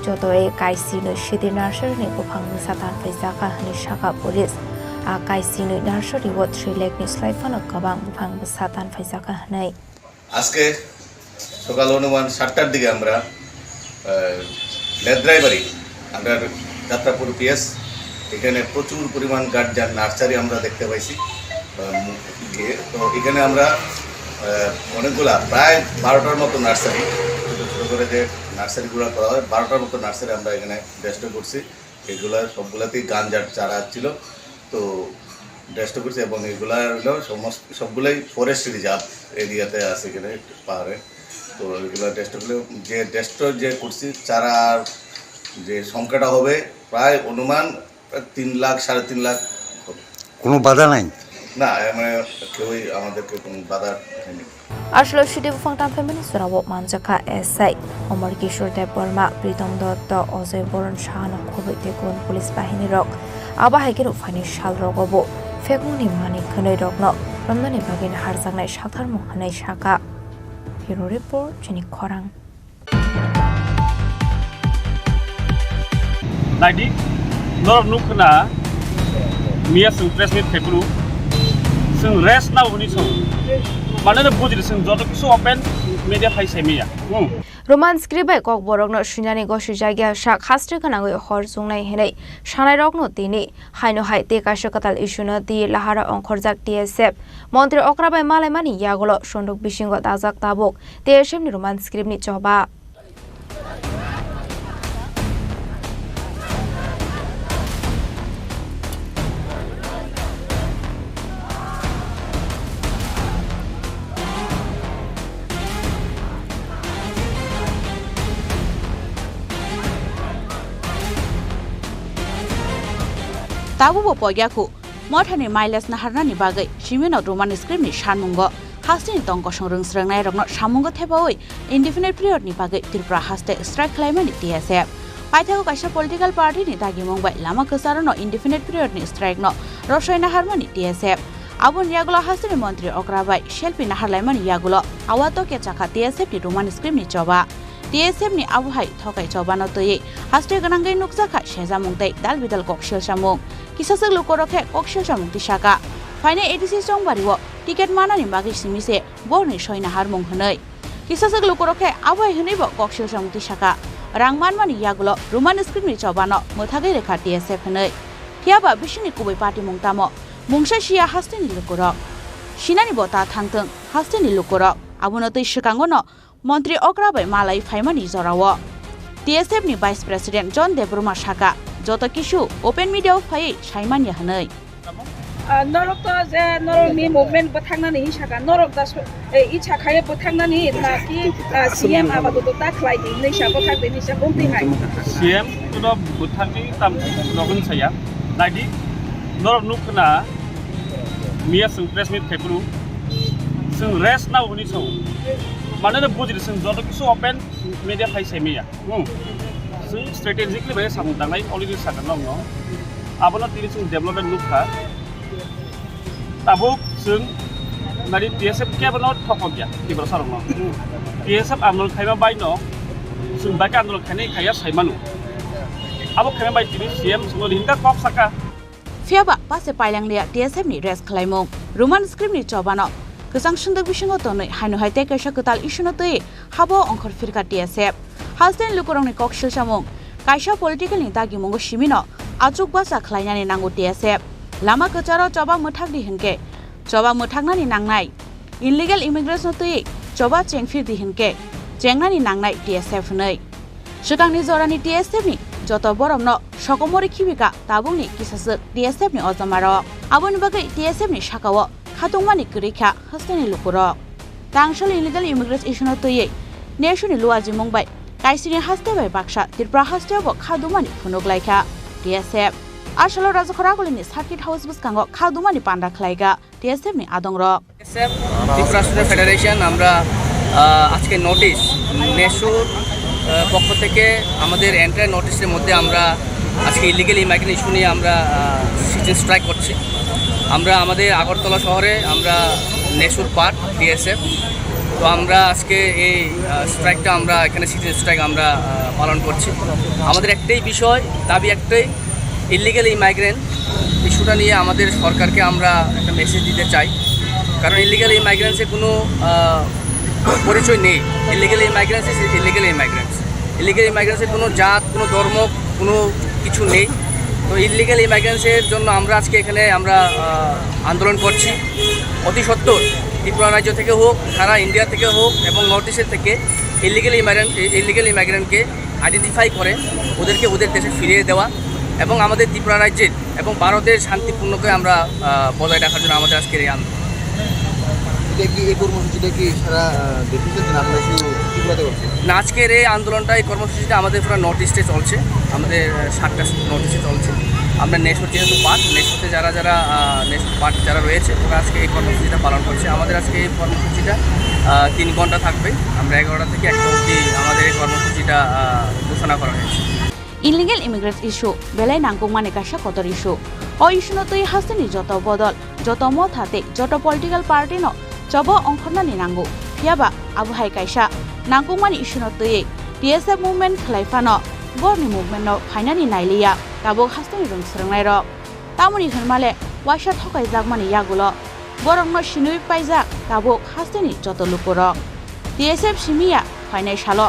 যত এ কাইসি ন সিদ্ধি নার্সারি নি গোফাং সাতান ফাইসাখা হানি শাখা পুলিশ কাইসিনি নার্সারি ও 3 লেক নি স্লাইফানো কাবাং বুফাং সাতান ফাইসাখা হানাই আজকে সকাল অনুমান 7টার দিকে আমরা লেদ্রাইবাড়ি আমরা যাত্রাপুর পিএস এখানে প্রচুর পরিমাণ গার্জান নার্সারি আমরা দেখতে পাইছি। তো এখানে আমরা অনেকগুলা প্রায় 12টার মতো নার্সারি ছোটো ছোটো করে যে নার্সারিগুলো করা হয় 12টার মতো নার্সারি আমরা এখানে ডেস্ট করছি। এগুলো সবগুলাতেই গাঞ্জার চারা ছিল, তো ডেস্ট করছি এবং এগুলা হলো সবগুলোই ফরেস্ট রিজার্ভ এরিয়াতে আছে এখানে পাহাড়ে। তো এগুলো ডেস্টগুলো যে করছি চারার যে সংখ্যাটা হবে প্রায় অনুমান 3 লাখ 3.5 লাখ। কোনো বাধা নাই? না, মানে কেউই আমাদেরকে কোনো বাধা হয়নি। আসলে সিটি ফাংটাম ফ্যামিলি সুরাবো মানজাখা এসআই অমর কিশোর দেব বর্মা, প্রীতম দত্ত, অজয় বরণ শাহান খবৈতে কোন পুলিশ বাহিনী রক আবাহাইকের উফানি শাল রগবো ফেকমনি মানিক খनै রগ্ন রমদানি বাগিন হারজাंनाय সাথার মহানাय শাখা। ব্যুরো রিপোর্ট চিনি খরাং। नायदि नरक नुखना मिया जों प्रेस मिट पेपरु जों रेस्ट ना उनि सौ माने बुजिदो जों जत किसु ओपन मीडिया फाइसे मिया रोमान स्क्रिप्ट ककबरकनो सुनानि गसि जायगा सा खास्ट्रे गोनाङै हर जुंनाय हेनै सानाय रकनो तिनि हायनो हाय ते काशकताल इशुनो दि लाहारा अंखरजाक टीएसएफ मन्त्री अक्राबाय मालायमानि यागलो सन्दुक बिसिंग दाजाक ताबक टीएसएफ नि रोमान स्क्रिप्टनि चबा ताबुबो पग्याखु मठानि माइलेज नाहारनानि बागै सिमेन रोमान स्क्रिप्टनि सानमुंगो हास्टेनि तंकसं रोंस्रोंनाय रगनो सामुंगो थेबावै इनडिफिनिट पिरियडनि बागै त्रिपुरा हास्टे स्ट्राइक खालामनानि टीएसएफ पाइथागो काइसा पलिटिकल पार्टीनि दागि मंबाय लामा कसारनो इनडिफिनिट पिरियडनि स्ट्राइकनो रसय नाहारमानि टीएसएफ आबुन यागुलो हास्टेनि मन्त्री अक्राबाय शेल्पि नाहारलायमानि यागुलो आवातो केचाखा टीएसएफनि रोमान स्क्रिप्टनि चबा टीएसएफ नि आबुहाय थकाय चबानो तयै हास्टे गनांगै नुकजाखा सेजामुंतै दाल बिदाल कक्सिल सामुं किसासक लुकोरखे कक्सिल सामुंति शाखा फाइने एडिसि संबारिवो टिकेट मानानि बागै सिमिसे बरनि सयना हारमुं हनै किसासक लुकोरखे आबुहाय हनैबो कक्सिल सामुंति शाखा रांमानमानि यागुलो रोमान स्क्रिप्टनि चबानो मोथागै रेखा टीएसएफ हनै थियाबा बिसिनि कुबै पार्टी मुंतामो मुंसा शिया हास्टेनि लुकोरक सिनानि बता थांथों हास्टेनि लुकोरक आबुनो तै सिकांगनो मन्त्री अक्राबाय मालाय फाइमानि जराव टीएसएफ नि भाइस प्रेसिडेंट जन देबरुमा शाखा जत किसु ओपन मीडिया फायै साइमानिया हनै नरक तो जे नरक नि मुभमेंट बथांनानि शाखा नरक दा इच्छा खाय बथांनानि नाकि सीएम आबादो तो ताखलायनि नैसा बथांनि निसा बुंति हाय सीएम तो बुथांनि ताम रगन साया नायदि नरक नुखना मिया जों प्रेस मिट पेपरु जों रेस्ट ना उनि सौ माने बुजिदो जों जत किसु ओपन मीडिया फाइसे मिया जों स्ट्रेटेजिकली बे सामुदांनाय अलरेडी सागन दङ आबोनो तिनि जों डेभलपमेन्ट नुखा ताबो जों नारि टीएसएफ केबनो थकगया तिब्र सरंनो टीएसएफ आन्दोलन खायमा बायनो जों बाके आन्दोलन खायनै खाया साइमानु आबो खायमा बाय तिनि सीएम जों लिंका कप साका फियाबा पासे पाइलांलिया टीएसएफ नि रेस्ट खालायमुं रोमान स्क्रिप्टनि चबानो गोजां सुंदक बिसिङाव तनै हायनो हायते कैसा कताल इशुनो तै हाबो अंखर फिरका टीएसएफ हास्टेन लुकोरंनि कक्सिल सामुं काइसा पलिटिकलनि दागि मंगो सिमिनो आजुक बासा खालायनानै नांगौ टीएसएफ लामा कचाराव चबा मोथागदि हिनके चबा मोथागनानि नांनाय इनलिगेल इमिग्रेशन तै चबा चेंफिरदि हिनके चेंनानि नांनाय टीएसएफ नै सिगांनि जरानि टीएसएफ नि जत बरमनो सकमरि खिबिका ताबुंनि किसासक टीएसएफ नि अजमार आबुनि बागै टीएसएफ नि शाखाव खादुंमानि करिखा हास्टेनि लुकोरक तांसल इनलिगेल इमिग्रेशन इशुनो तयै नेशननि लुआजि मंबाय काइसिनि हास्टे बाय बाक्सा त्रिपुरा हास्टेयावबो खादुमानि फुनुगलायखा टीएसएफ आसलो राजखरागलिनि सार्किट हाउस बुसकांगो खादुमानि पान्डा खलायगा टीएसएफ नि आदंरक टीएसएफ त्रिपुरा स्टुडेंट फेडारेशन আমরা আজকে নোটিশ নেশুর পক্ষ থেকে আমাদের এন্টার নোটিশের মধ্যে আমরা আজকে ইলিগেল ইমাইগ্রেশন ইস্যু নিয়ে আমরা সিজন স্ট্রাইক করছি আমরা আমাদের আগরতলা শহরে আমরা নেশুর পার্ট টিএসএফ তো আমরা আজকে এই স্ট্রাইকটা আমরা এখানে সিজন স্ট্রাইক আমরা পালন করছি আমাদের একটাই বিষয় দাবি একটাই ইলিগেল ইমাইগ্রেন্ট ইস্যুটা নিয়ে আমাদের সরকারকে আমরা একটা মেসেজ দিতে চাই কারণ ইলিগেল ইমাইগ্রেন্টসের কোনো পরিচয় নেই ইলিগেল ইমাইগ্রেন্টস ইলিগেল ইমাইগ্রেন্টসের কোনো জাত কোনো ধর্ম কোনো কিছু নেই তো ইলিগেল ইমাইগ্রেন্টসের জন্য আমরা আজকে এখানে আমরা আন্দোলন করছি অতি সত্বর ত্রিপুরা রাজ্য থেকে হোক সারা ইন্ডিয়া থেকে হোক এবং নর্থ ইস্টের থেকে ইলিগেল ইমাইগ্রেন্টকে আইডেন্টিফাই করে ওদেরকে ওদের দেশে ফিরিয়ে দেওয়া এবং আমাদের ত্রিপুরা রাজ্যের এবং ভারতের শান্তিপূর্ণকে আমরা বজায় রাখার জন্য আমাদের আজকের এই আন্দোলন এই কর্মসূচিটা কি সারা দেশে না আজকের এই আন্দোলনটা এই কর্মসূচিটা আমাদের পুরো নর্থ ইস্টে চলছে আমাদের 7টা নর্থ ইস্টে চলছে আমরা নেক্সট যেহেতু পার্ট নেক্সটে যারা নেক্সট পার্ট যারা রয়েছে ওরা আজকে এই কর্মসূচিটা পালন করছে। আমাদের আজকে এই কর্মসূচিটা 3 ঘন্টা থাকবে। আমরা 11টা থেকে 1টা অবধি আমাদের এই কর্মসূচিটা ঘোষণা করা হয়েছে। ইনলিগেল ইমিগ্রেন্ট ইস্যু বেলায় নাংগমানি কাশা কদর ইস্যু ও ইস্যুনো তুই হাসিনি যত বদল যত মত হাতে যত পলিটিক্যাল পার্টি ন জব অংখনানি নাंगौ ফিয়াবা আবহাই কাইসা নাংগমানি ইস্যুনো তুই টিএসএফ মুভমেন্ট খালাইফানো বরনি মুভমেন্ট ফাইনানি নাইলিয়া কাবো হাসিনি রং স্রংनाय र तामुनि हरमाले वाइसा थकाय जागमानि यागुलो बरंनो सिनुइ पाइजा काबो हासिनि जत लुकुर টিএসএফ सिमिया फाइनाय सालो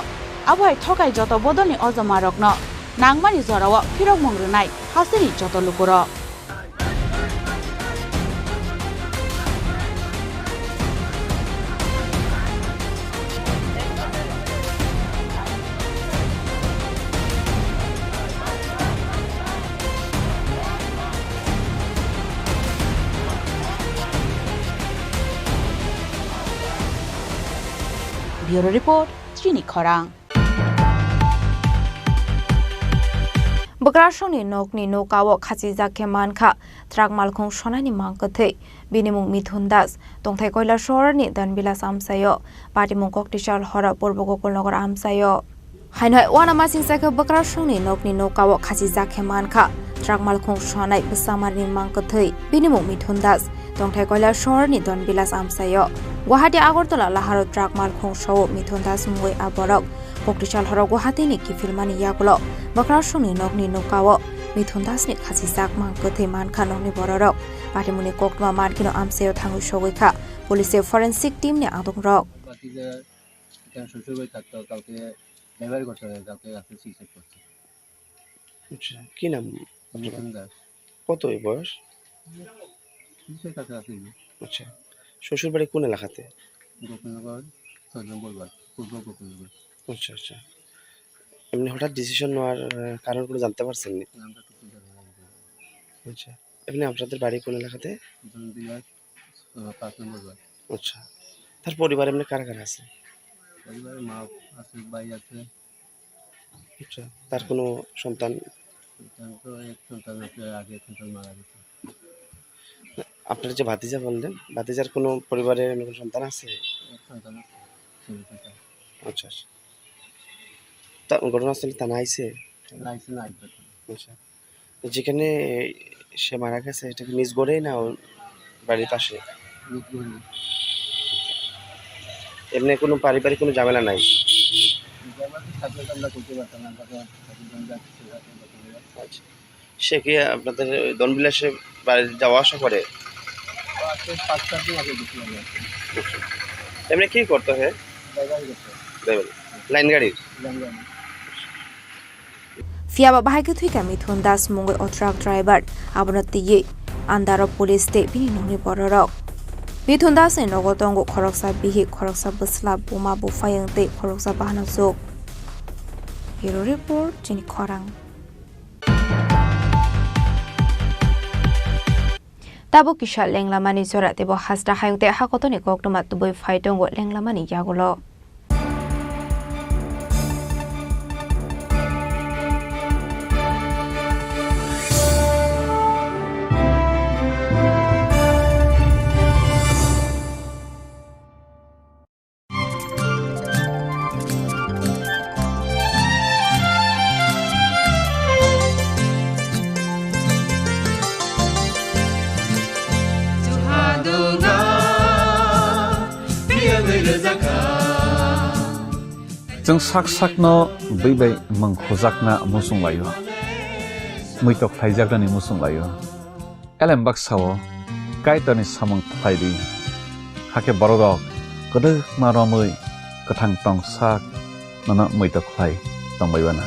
आबहाय थकाय जत बदलनि अजमा रक्न नांगमानि जराव फिरक मंग्रोनाय हासिनि जत लुकुर Bureau Report, Chini Khorang. Bagrashoni nokni nokawo khachi jakhe mankha trak malkhong sonani mangkathe binimung Mithun Das tongthai koila shorni danbilas amsayo patimung koktishal hora purbogokul nogor amsayo hainoi wana masing sakha bagrashoni nokni nokawo khachi jakhe mankha trak malkhong sonai besamarni mangkathe binimung Mithun Das tongthai koila shorni danbilas amsayo Guwahati Agartala laharo trak malkhong show Mithun Das mui aborok Kokborok horo Guwahati ni kifilmani yagulo bagrashoni nokni nokawo Mithun Das ni khachi jak mangkathe mankha nokni bororok patimuni koktma markino amsayo thangu shogoikha police forensic team ni adongrok কি নাম কত বয়স আচ্ছা শ্বশুর বাড়ি কোন এলাকাতে আচ্ছা আচ্ছা এমনি হঠাৎ ডিসিশন নেওয়ার কারণ কোনো জানতে পারছেন না আচ্ছা এমনি আপনাদের বাড়ি কোন এলাকাতে আচ্ছা তার পরিবার এমনি কারা কারা আছে পরিবারে মা আছে ভাই আছে আচ্ছা তার কোনো সন্তান তো এক সন্তান আছে আগে সন্তান মারা গেছে আপনার যে ভাতিজা বললেন ভাতিজার কোনো পরিবারের কোনো সন্তান আছে আচ্ছা আচ্ছা তা ঘটনাস্থলে থানা আইছে আচ্ছা যেখানে সে মারা গেছে এটা কি নিজ গড়েই না বাড়ির পাশে এমনি কোনো পারিবারিক কোনো ঝামেলা নাই সে কি আপনাদের দনবিলাসে বাড়ি যাওয়া আসা করে এমনি কি করতে হয় লাইন গাড়ি Fiaba bahagi thuika Mithun Das mungoi otrak driver abonati ye andaro police te bini nongni bororok Mithun Das ni nogotongo khoroksa bihi khoroksa busla buma bufayang te khoroksa bahana zok Bureau Report Chini Khorang Tabo kisha lenglamani zora tebo hasra hayungte hakotoni koknoma tuboi faitongo lenglamani yagulo जों साक साकनो बैबाय मंखजाकना मुसुं लायो मैतक थाइजाकनानि मुसुं लायो एलेमबाक सावो कायतानि सामं थाइदि हाके बरगक गदो मारमै गथां टं साक नना मैतक Thai तंबायबाना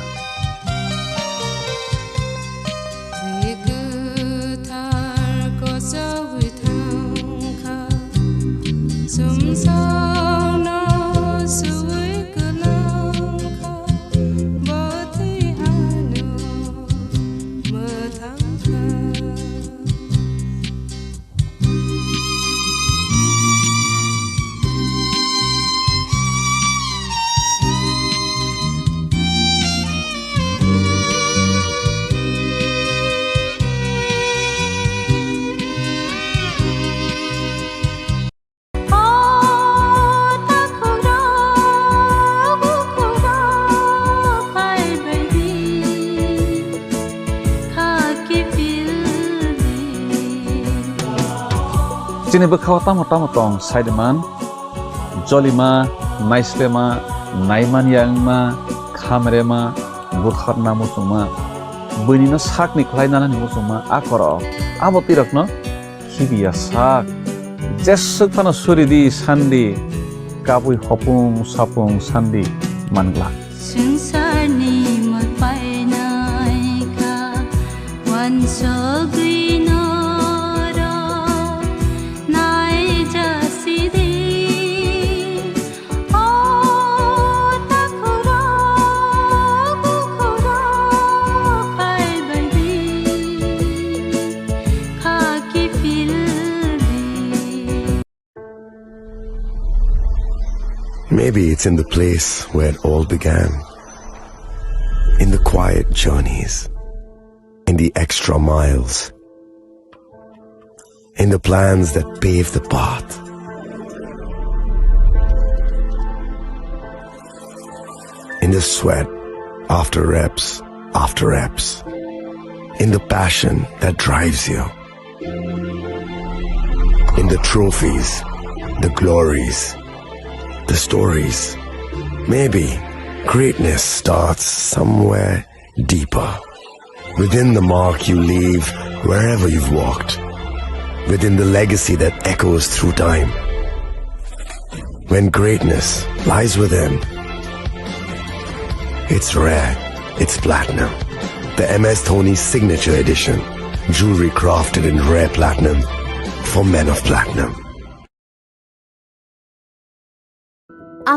Chini Khorang Tripura tong Saideman Jolima Naislema Naiman Yangma Khamrema Budharna Musuma Bunina Sakni Klainana Musuma Akoro Abotirokno Kibia Sak Jesuk Fana Suridi Sandi Kabui Hopung Sapung Sandi Mangla Sungsarni magpainaika wansoginoro naijasidi o takuro bukuro paibaidi khaki filbi. Maybe it's in the place where it all began. In the quiet journeys. In the extra miles. In the plans that pave the path. In the sweat after reps. In the passion that drives you. In the trophies, the glories, the stories. Maybe greatness starts somewhere deeper. Within the mark you leave wherever you've walked. Within the legacy that echoes through time. When greatness lies within, it's rare, it's platinum. The MS Dhoni Signature Edition. Jewelry crafted in rare platinum for men of platinum.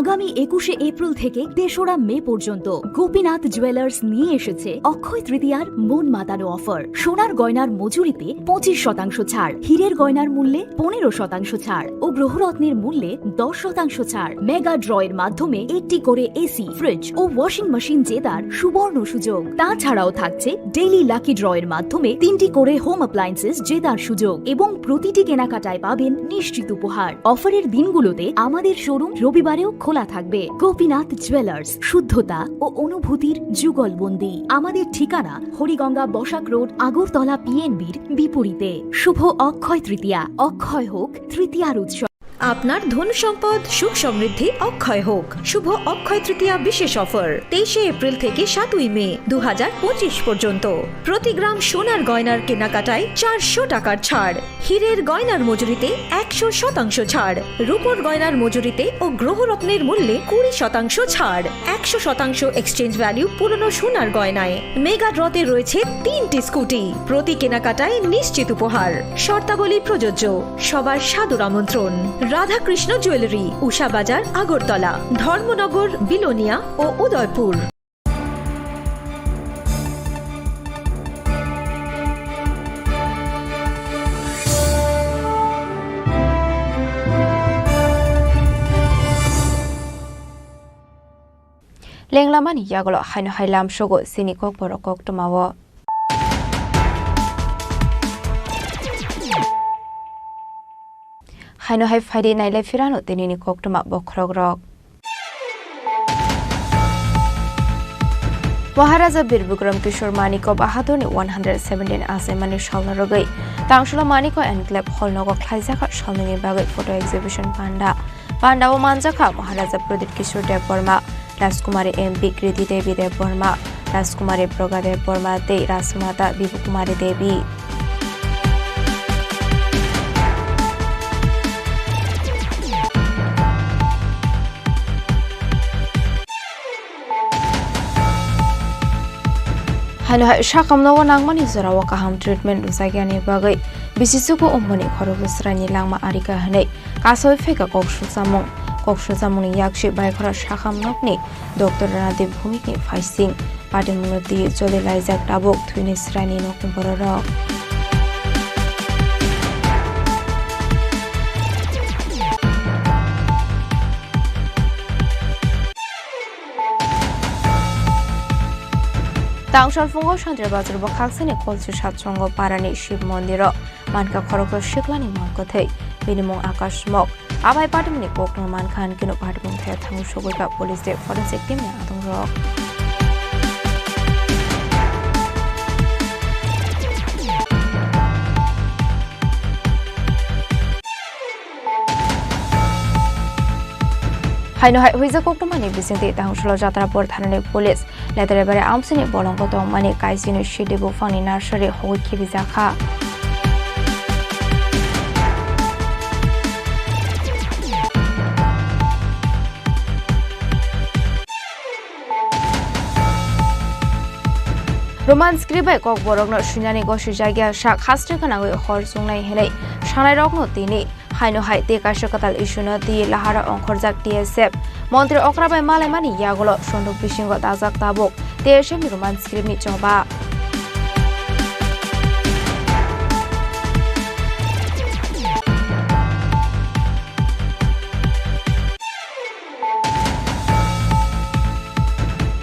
আগামী 21শে April থেকে ৩রা মে পর্যন্ত Gopinath jewellers নিয়ে এসেছে অক্ষয় তৃতীয়ার মন মাতানো offer. সোনার গয়নার মজুরিতে 25% ছাড়, হীরের গয়নার মূল্যে 15% ছাড় ও গ্রহরত্নের মূল্যে 10% ছাড়। মেগা ড্রয়ের মাধ্যমে একটি করে এসি, ফ্রিজ ও ওয়াশিং মেশিন জেতার সুবর্ণ সুযোগ। তাছাড়াও থাকছে ডেইলি লাকি ড্রয়ের মাধ্যমে 3টি করে হোম অ্যাপ্লায়েন্সেস জেতার সুযোগ এবং প্রতিটি কেনাকাটায় পাবেন নিশ্চিত উপহার। অফারের দিনগুলোতে আমাদের শোরুম রবিবারেও খোলা থাকবে। গোপীনাথ জুয়েলার্স, শুদ্ধতা ও অনুভূতির যুগলবন্দি। আমাদের ঠিকানা হরিগঙ্গা বসাক রোড, আগরতলা পিএনবির বিপরীতে। শুভ অক্ষয় তৃতীয়া, অক্ষয় হোক তৃতীয়ার উৎসব। আপনার ধন সম্পদ সুখ সমৃদ্ধি অক্ষয় হোক। শুভ অক্ষয় তৃতীয়া বিশেষ অফার 23শে এপ্রিল থেকে 7ই মে 2025 পর্যন্ত। প্রতি গ্রাম সোনার গয়নার কেনাকাটায় 400 টাকার ছাড়, হীরের গয়নার মজুরিতে 100% ছাড়, রূপোর গয়নার মজুরিতে ও গ্রহরত্নের মূল্যে 20% ছাড়, 100% এক্সচেঞ্জ ভ্যালু পুরনো সোনার গয়নায়। মেগা ড্রতে রয়েছে 3টি স্কুটি, প্রতি কেনাকাটায় নিশ্চিত উপহার। শর্তাবলী প্রযোজ্য। সবার সাদর আমন্ত্রণ। রাধাকৃষ্ণ জুয়েলারি, উষা বাজার, আগরতলা, ধর্মনগর, বিলোনিয়া ও উদয়পুর। লেংলামানি ইয়াগলো হাইনো হাইলাম সগো চিনি kokborok koktomawo হাইনো হাই ফাইডে নাইলাই ফিরানো তিনিনি koktoma bokrogrok মহারাজা বীরবিক্রম কিশোর মানিকো বাহাদুরনি 117 আসামানি সালনারগৈ তাংশলা মানিকো এনক্লেভ হলনগো খাইজাখা সালনি বাগৈ ফটো এক্সিবিশন পান্ডাও মানজাখা মহারাজা প্রদীপ কিশোর দেব বর্মা, রাজকুমারী এমপি কৃতি দেবী দেব বর্মা, রাজকুমারী প্রজ্ঞা দেব বর্মা দে রাজমাতা বিভু কুমারী দেবী। হাইনো হাই সাকামনাও নাংমানি জরাও কাহাম ট্রিটমেন্ট রুজাইগানি বাগৈ বিসিসুকো উম্মনি খরবসরানি লাংমা আরিকা হनै কাসoi फेका koksusamung yakshi baikora sakamnokni Dr. Ranadip Bhumikni faising patimunoti jole laijak tabok thuini srani nokni bororok Tangsal fungo Chandra Bazar Bakhaksani Kolchu Satsongo Parani Shiv Mondiro Manka Khorokto Shiklani Mankothei Binimong Akashmok Abai Patimni Kokno Mankan Kino Patimong Thea Thangu Shogoika Police De Forensic Team Ne Atong Rock haino hai huija koktomani bisingti tangslo jatrapur thanani police leterebare amsini bolongotong mani kaisini shidebu fangni nursery hoi khibijaka Roman skribai Kokborok no Shunyani Goshi Jagya Shak Hastrikanagoi Hor Sungnai Henei Shanai Rokno Tini Haino Hai Teka Shakatal Ishuna Di Lahara Onkhorjak TSF Montri Okrabai Malemani Yagolo Shonduk Bishingo Dazak Tabok TSF Roman skripni Choba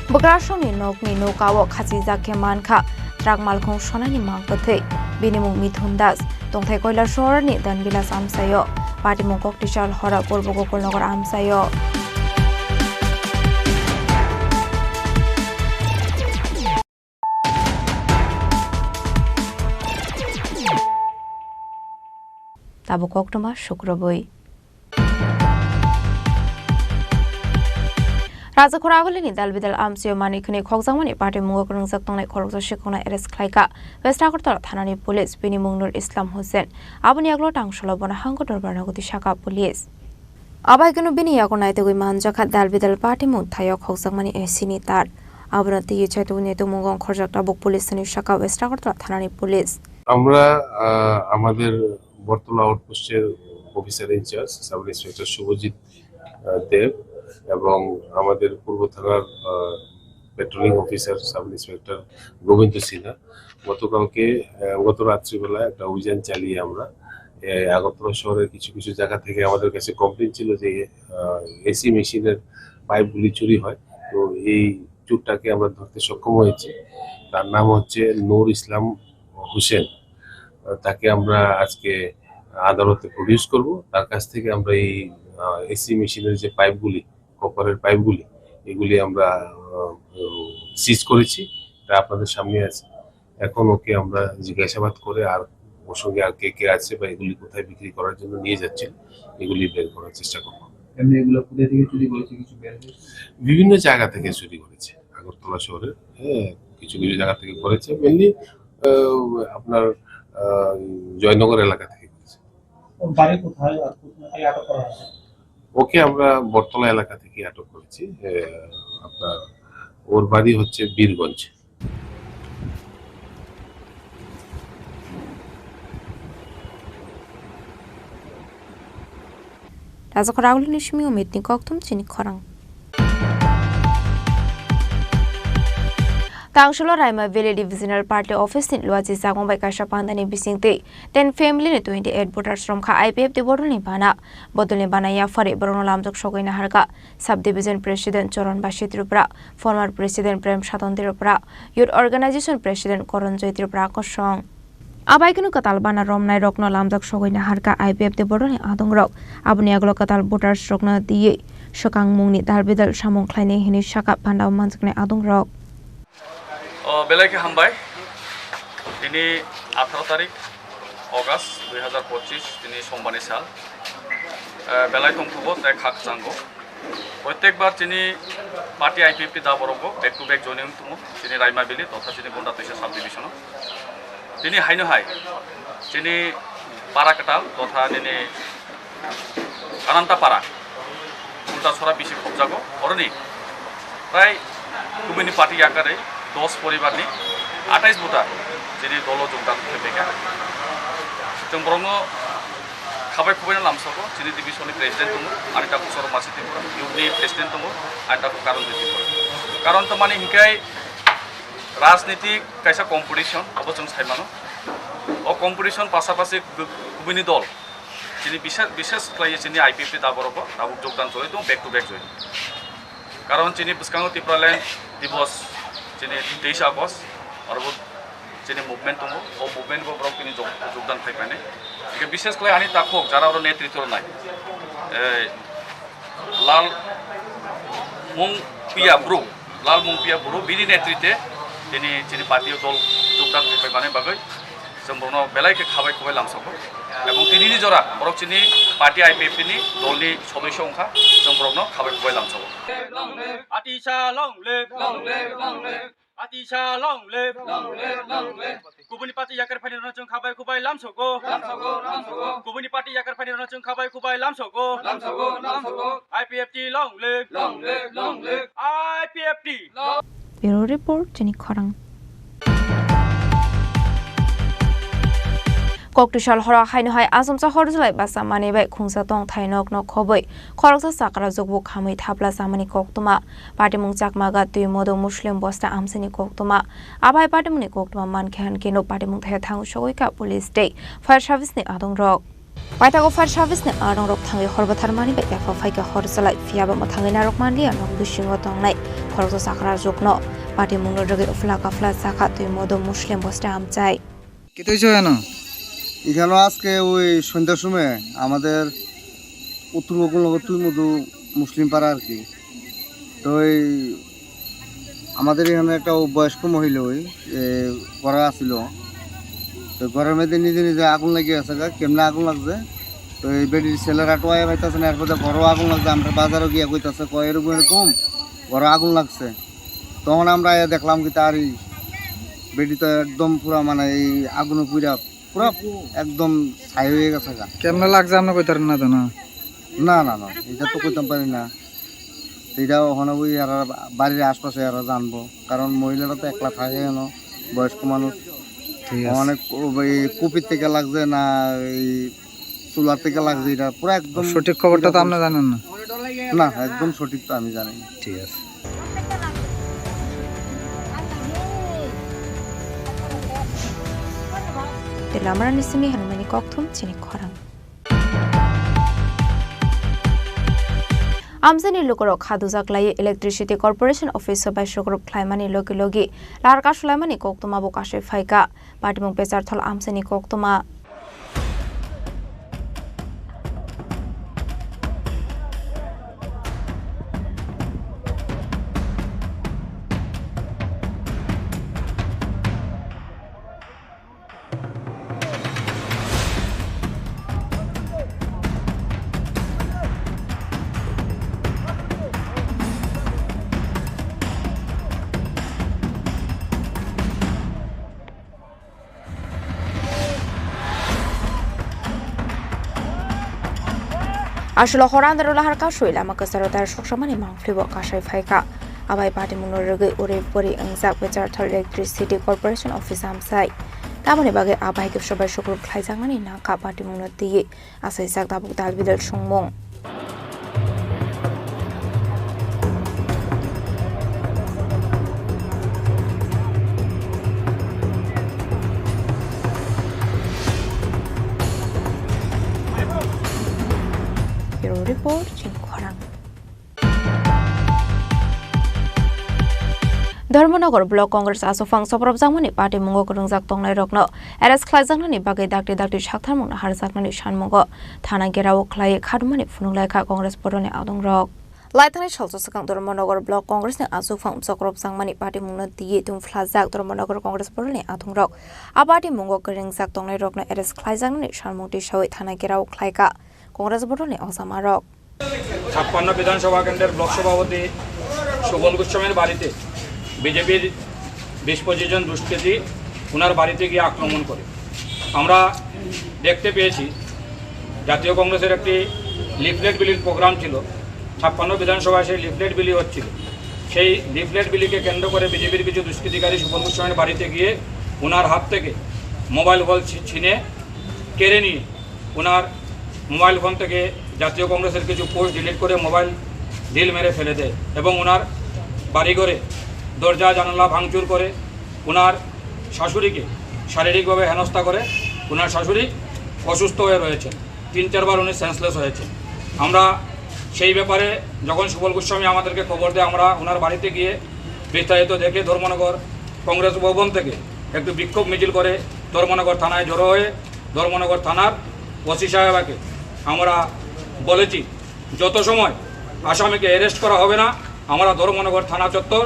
Bukrashoni Nokni Nokawo Khachija Kemanka Trak Malkhong Shonani Mangkathe Binimung Mithundas Tongthai Koila Shorani Danbilas Amsayo Party Mongkok Tishal Hora Purbogokol Nogor Amsayo Tabu Koktoma Shukraboi Raja Khoragolini Dalbidal Amsio Manikuni Khokjangmani Party Mungok Saktongnai Khorokso Shikona Eres Khlaika West Agartala Thanani Police Bini Mungnur Islam Hussein Abuni Aglo Tangsolo Bona Hango Dorbanagoti Shaka Police Abaikunu Bini Yagonai Tegui Manjaka Dalbidal Party Mung Thayo Khokjangmani Esini Tar Abunati Yichaitu Netu Mungon Khorjakta Buk Police Ni Shaka West Agartala Thanani Police আমরা আমাদের বর্তলা আউটপোস্টের officer incharge sub inspector Subhajit Deb এবং আমাদের পূর্ব থানার patrolling officer sub inspector Gobinda Sinha গত রাত্রিবেলা একটা অভিযান চালিয়ে আমরা আগরতলা শহরের কিছু কিছু জায়গা থেকে আমাদের কাছে কমপ্লেন ছিল যে এসি মেশিনের পাইপগুলি চুরি হয়। তো এই চোরটাকে আমরা ধরতে সক্ষম হয়েছি। তার নাম হচ্ছে নূর ইসলাম হোসেন। তাকে আমরা আজকে আদালতে প্রডিউস করব। তার কাছ থেকে আমরা এই এসি মেশিনের যে পাইপগুলি, কপারের পাইপগুলি, এগুলি আমরা সিজ করেছি। এটা আপনাদের সামনে আছে। এখন ওকে আমরা জিজ্ঞাসাবাদ করে আর ওর সঙ্গে আর কে কে আছে বা এগুলি কোথায় বিক্রি করার জন্য নিয়ে যাচ্ছেন এগুলি বের করার চেষ্টা করব। বিভিন্ন জায়গা থেকে চুরি করেছে আগরতলা শহরের, হ্যাঁ কিছু কিছু জায়গা থেকে করেছে, মেনলি আপনার জয়নগর এলাকা থেকে করেছে। ওকে আমরা বটতলা এলাকা থেকে আটক করেছি। আপনার ওর বাড়ি হচ্ছে Birganj. Raja Khoragolini Shimiu Mitni Koktum Chini Khorang Tangshulo Raima Valley Divisional Party Office in Luaji Sagong by Kasha Pandani Bisingte 10 family ni 28 voters from Kha IPF de Bodoni Bana Bodoni Bana ya Fare Brono Lamjok Shogoina Harka Subdivision President Choron Bashi Tripura former President Prem Shaton Tripura Youth Organization President Koronjoy Tripura Kosong Abaikunu Katal Bana Romnai Rokno Lamjok Shogoina Harka IPF de Bodoni Adongrok Abuni Aglo Katal voters Rokno Diye Shokang Mungni Darbidal Shamong Kleine Hini Shaka Panda Manskne Adongrok বেলাইকে হামবাই তিনি 18 তারিখ August 2025 তিনি সোমবারনি সাল বেলাই থংথুবো তাই খাক চাঙ্গো প্রত্যেকবার তিনি পার্টি আইপিএফটি দা বরগো ব্যাক টু ব্যাক জয়নিং তুমু তিনি রাইমা বেলি তথা তিনি গন্ডা তৈসা সাব ডিভিশন তিনি হাইনো হাই তিনি পারাকাটাল তথা তিনি আনান্তা পারা উল্টা ছড়া বেশি খবজাগো অরনি প্রায় কুমিনি পার্টি আকারে 10 পরিবারনি 28 ভোটার যিনি দল যোগদান করতে जों ब्रह्म खाबाय खुबायना लामसाखौ जिनि डिभिजननि प्रेसिडेन्ट दङ आरो दा कुसर मासि त्रिपुरा इउनि प्रेसिडेन्ट दङ आरो दा कारण त्रिपुरा कारण त माने हिंखाय राजनीतिक कायसा कम्पिटिशन अब जों सायमानो ओ कम्पिटिशन पासापासि गुबुननि दल जिनि बिशेष खालायो जिनि आईपीएफटी दाबरबो दाबो योगदान चलै दं बैक टू बैक जय कारण जिनि बुसकांगो त्रिपुरा लैंड दिवस जिनि 23 আগস্ট आरो जिनि मुभमेंट दङ ओ मुभमेंट को ब्रक किनि योगदान खालायनानै के विशेष खालाय आनि ताखक जारा आरो नेतृत्व नाय लाल मुंपिया ब्रु बिनि नेतृत्वे दिनै जिनि पार्टी दल योगदान खालायनानै बागै जों ब्रनो बेलायके खाबाय खुबाय लामसाखौ এবং তিনি নিজরা বরক চিনি पार्टी IPF नि दलनि सदस्य अंखा जों बरकनो खाबाय खुबाय लामसावो आतिशा लंले आतिशा लंले गुबुननि पार्टी याकार फाइनानो जों खाबाय खुबाय लामसावगो गुबुननि पार्टी याकार फाइनानो जों खाबाय खुबाय लामसावगो IPFT लंले IPFT Bureau Report Chini Khorang Koktushal hora haino hai asumsa horjulai basa mani bai khungsa tong thainok no khoboi khoroksa sakra jogbu khamui thapla samani koktuma party mung chakma ga tui modo muslim bosta amsini koktuma abai party muni koktuma man khan keno party mung thai thang shogoi ka police day fire service ni adong rok Paitago fire service ni adong rok thangi horba tharmani bai yakfa faika horjulai fiaba ma thangi narok mandi anok bishingo tong nai khoroksa sakra jogno party mung roge ufla ka fla sakha tui modo muslim bosta amchai কেতেছো না এখানে আজকে ওই সন্ধ্যার সময় আমাদের উত্তর বকুলনগর তুই মধু মুসলিম পাড়া আর কি তো ওই আমাদের এখানে একটা বয়স্ক মহিলা ওই ঘরে আসছিল তো ঘরের মধ্যে নিজে নিজে আগুন লাগিয়ে আছে কেমনে আগুন লাগছে তো এই বেডির ছেলেরা টোয়াই পাইতেছে না এরপরে ঘরও আগুন লাগছে আমরা বাজারও গিয়ে কইতেছে কয় এরকম এরকম ঘরে আগুন লাগছে তখন আমরা দেখলাম কি তার এই বেডি তো একদম পুরা মানে এই আগুনে পুরা পুরা একদম ছাই হয়ে গেছে কেমনে লাগছে আপনি কইতারেন না তো না না না না এটা তো কইতাম পারি না এটা ওখানে ওই আর বাড়ির আশপাশে আর জানবো কারণ মহিলারা তো একলা থাকে কেন বয়স্ক মানুষ অনেক কুপির থেকে লাগছে না এই চুলার থেকে লাগছে এটা পুরো একদম সঠিক খবরটা তো আপনি জানেন না না একদম সঠিক তো আমি জানি না ঠিক আছে Lamara nisimi hanmani kokthum Chini Khorang Amsani lokoro khadujak lai electricity corporation office by shogrup khlaimani logi larka shulaimani koktuma bokashe phaika patimung pesar thol amsani koktuma Ashlo horandaro lahar ka shoila makasaro dar shoksamani mangflibo kashay phaika abai party munor rege ore pori angzak bejar thol electricity corporation office amsai tamani bage abai ke shobai shokrup khlaijangani na ka party munor diye asai sak dabuk dal bidal sungmong Report Chini Khorang Dharmanagar Block Congress Asofang Soprab Jangmani Party Mungo Kurungjak Tongnai Rokno Eres Khlaijangnani Bagai Dakti Shaktarmung Harjakmani Shanmungo Thana Gerao Khlai Khadmani Fununglaika Congress Porone Adong Rok Laitani Shalso Sakang Dharmanagar Block Congress ni Asofang Soprab Jangmani Party Mungna Diye Tum Flajak Dharmanagar Congress Porone Adong Rok A Party Mungo Kurungjak Tongnai Rokno Eres Khlaijangnani Shanmung Tishawi Thana Gerao Khlaika Congress Porone Osamarok 56 বিধানসভা কেন্দ্রের block সভাপতি সুবল গোস্বামীর বাড়িতে বিজেপির 20-25 জন দুষ্কৃতী ওনার বাড়িতে গিয়ে আক্রমণ করে আমরা দেখতে পেয়েছি জাতীয় কংগ্রেসের একটি লিফলেট বিলির প্রোগ্রাম ছিল 56 বিধানসভায় সেই লিফলেট বিলি হচ্ছিল সেই লিফলেট বিলিকে কেন্দ্র করে বিজেপির কিছু দুষ্কৃতিকারী সুবল গোস্বামীর বাড়িতে গিয়ে ওনার হাত থেকে মোবাইল ফোন ছিনে কেড়ে নিয়ে ওনার মোবাইল ফোন থেকে জাতীয় কংগ্রেসের কিছু পোস্ট ডিলিট করে মোবাইল ঢিল মেরে ফেলে দেয় এবং ওনার বাড়িঘরে দরজা জানালা ভাঙচুর করে ওনার শাশুড়িকে শারীরিকভাবে হেনস্থা করে ওনার শাশুড়ি অসুস্থ হয়ে রয়েছেন 3-4 বার উনি সেন্সলেস হয়েছেন আমরা সেই ব্যাপারে যখন সুবল গোস্বামী আমাদেরকে খবর দেয় আমরা ওনার বাড়িতে গিয়ে বিস্তারিত দেখে ধর্মনগর কংগ্রেস ভবন থেকে একটু বিক্ষোভ মিছিল করে ধর্মনগর থানায় জড়ো হয়ে ধর্মনগর থানার ওসি সাহেবকে আমরা বলেছি যত সময় আসামিকে অ্যারেস্ট করা হবে না আমরা ধর্মনগর থানা চত্বর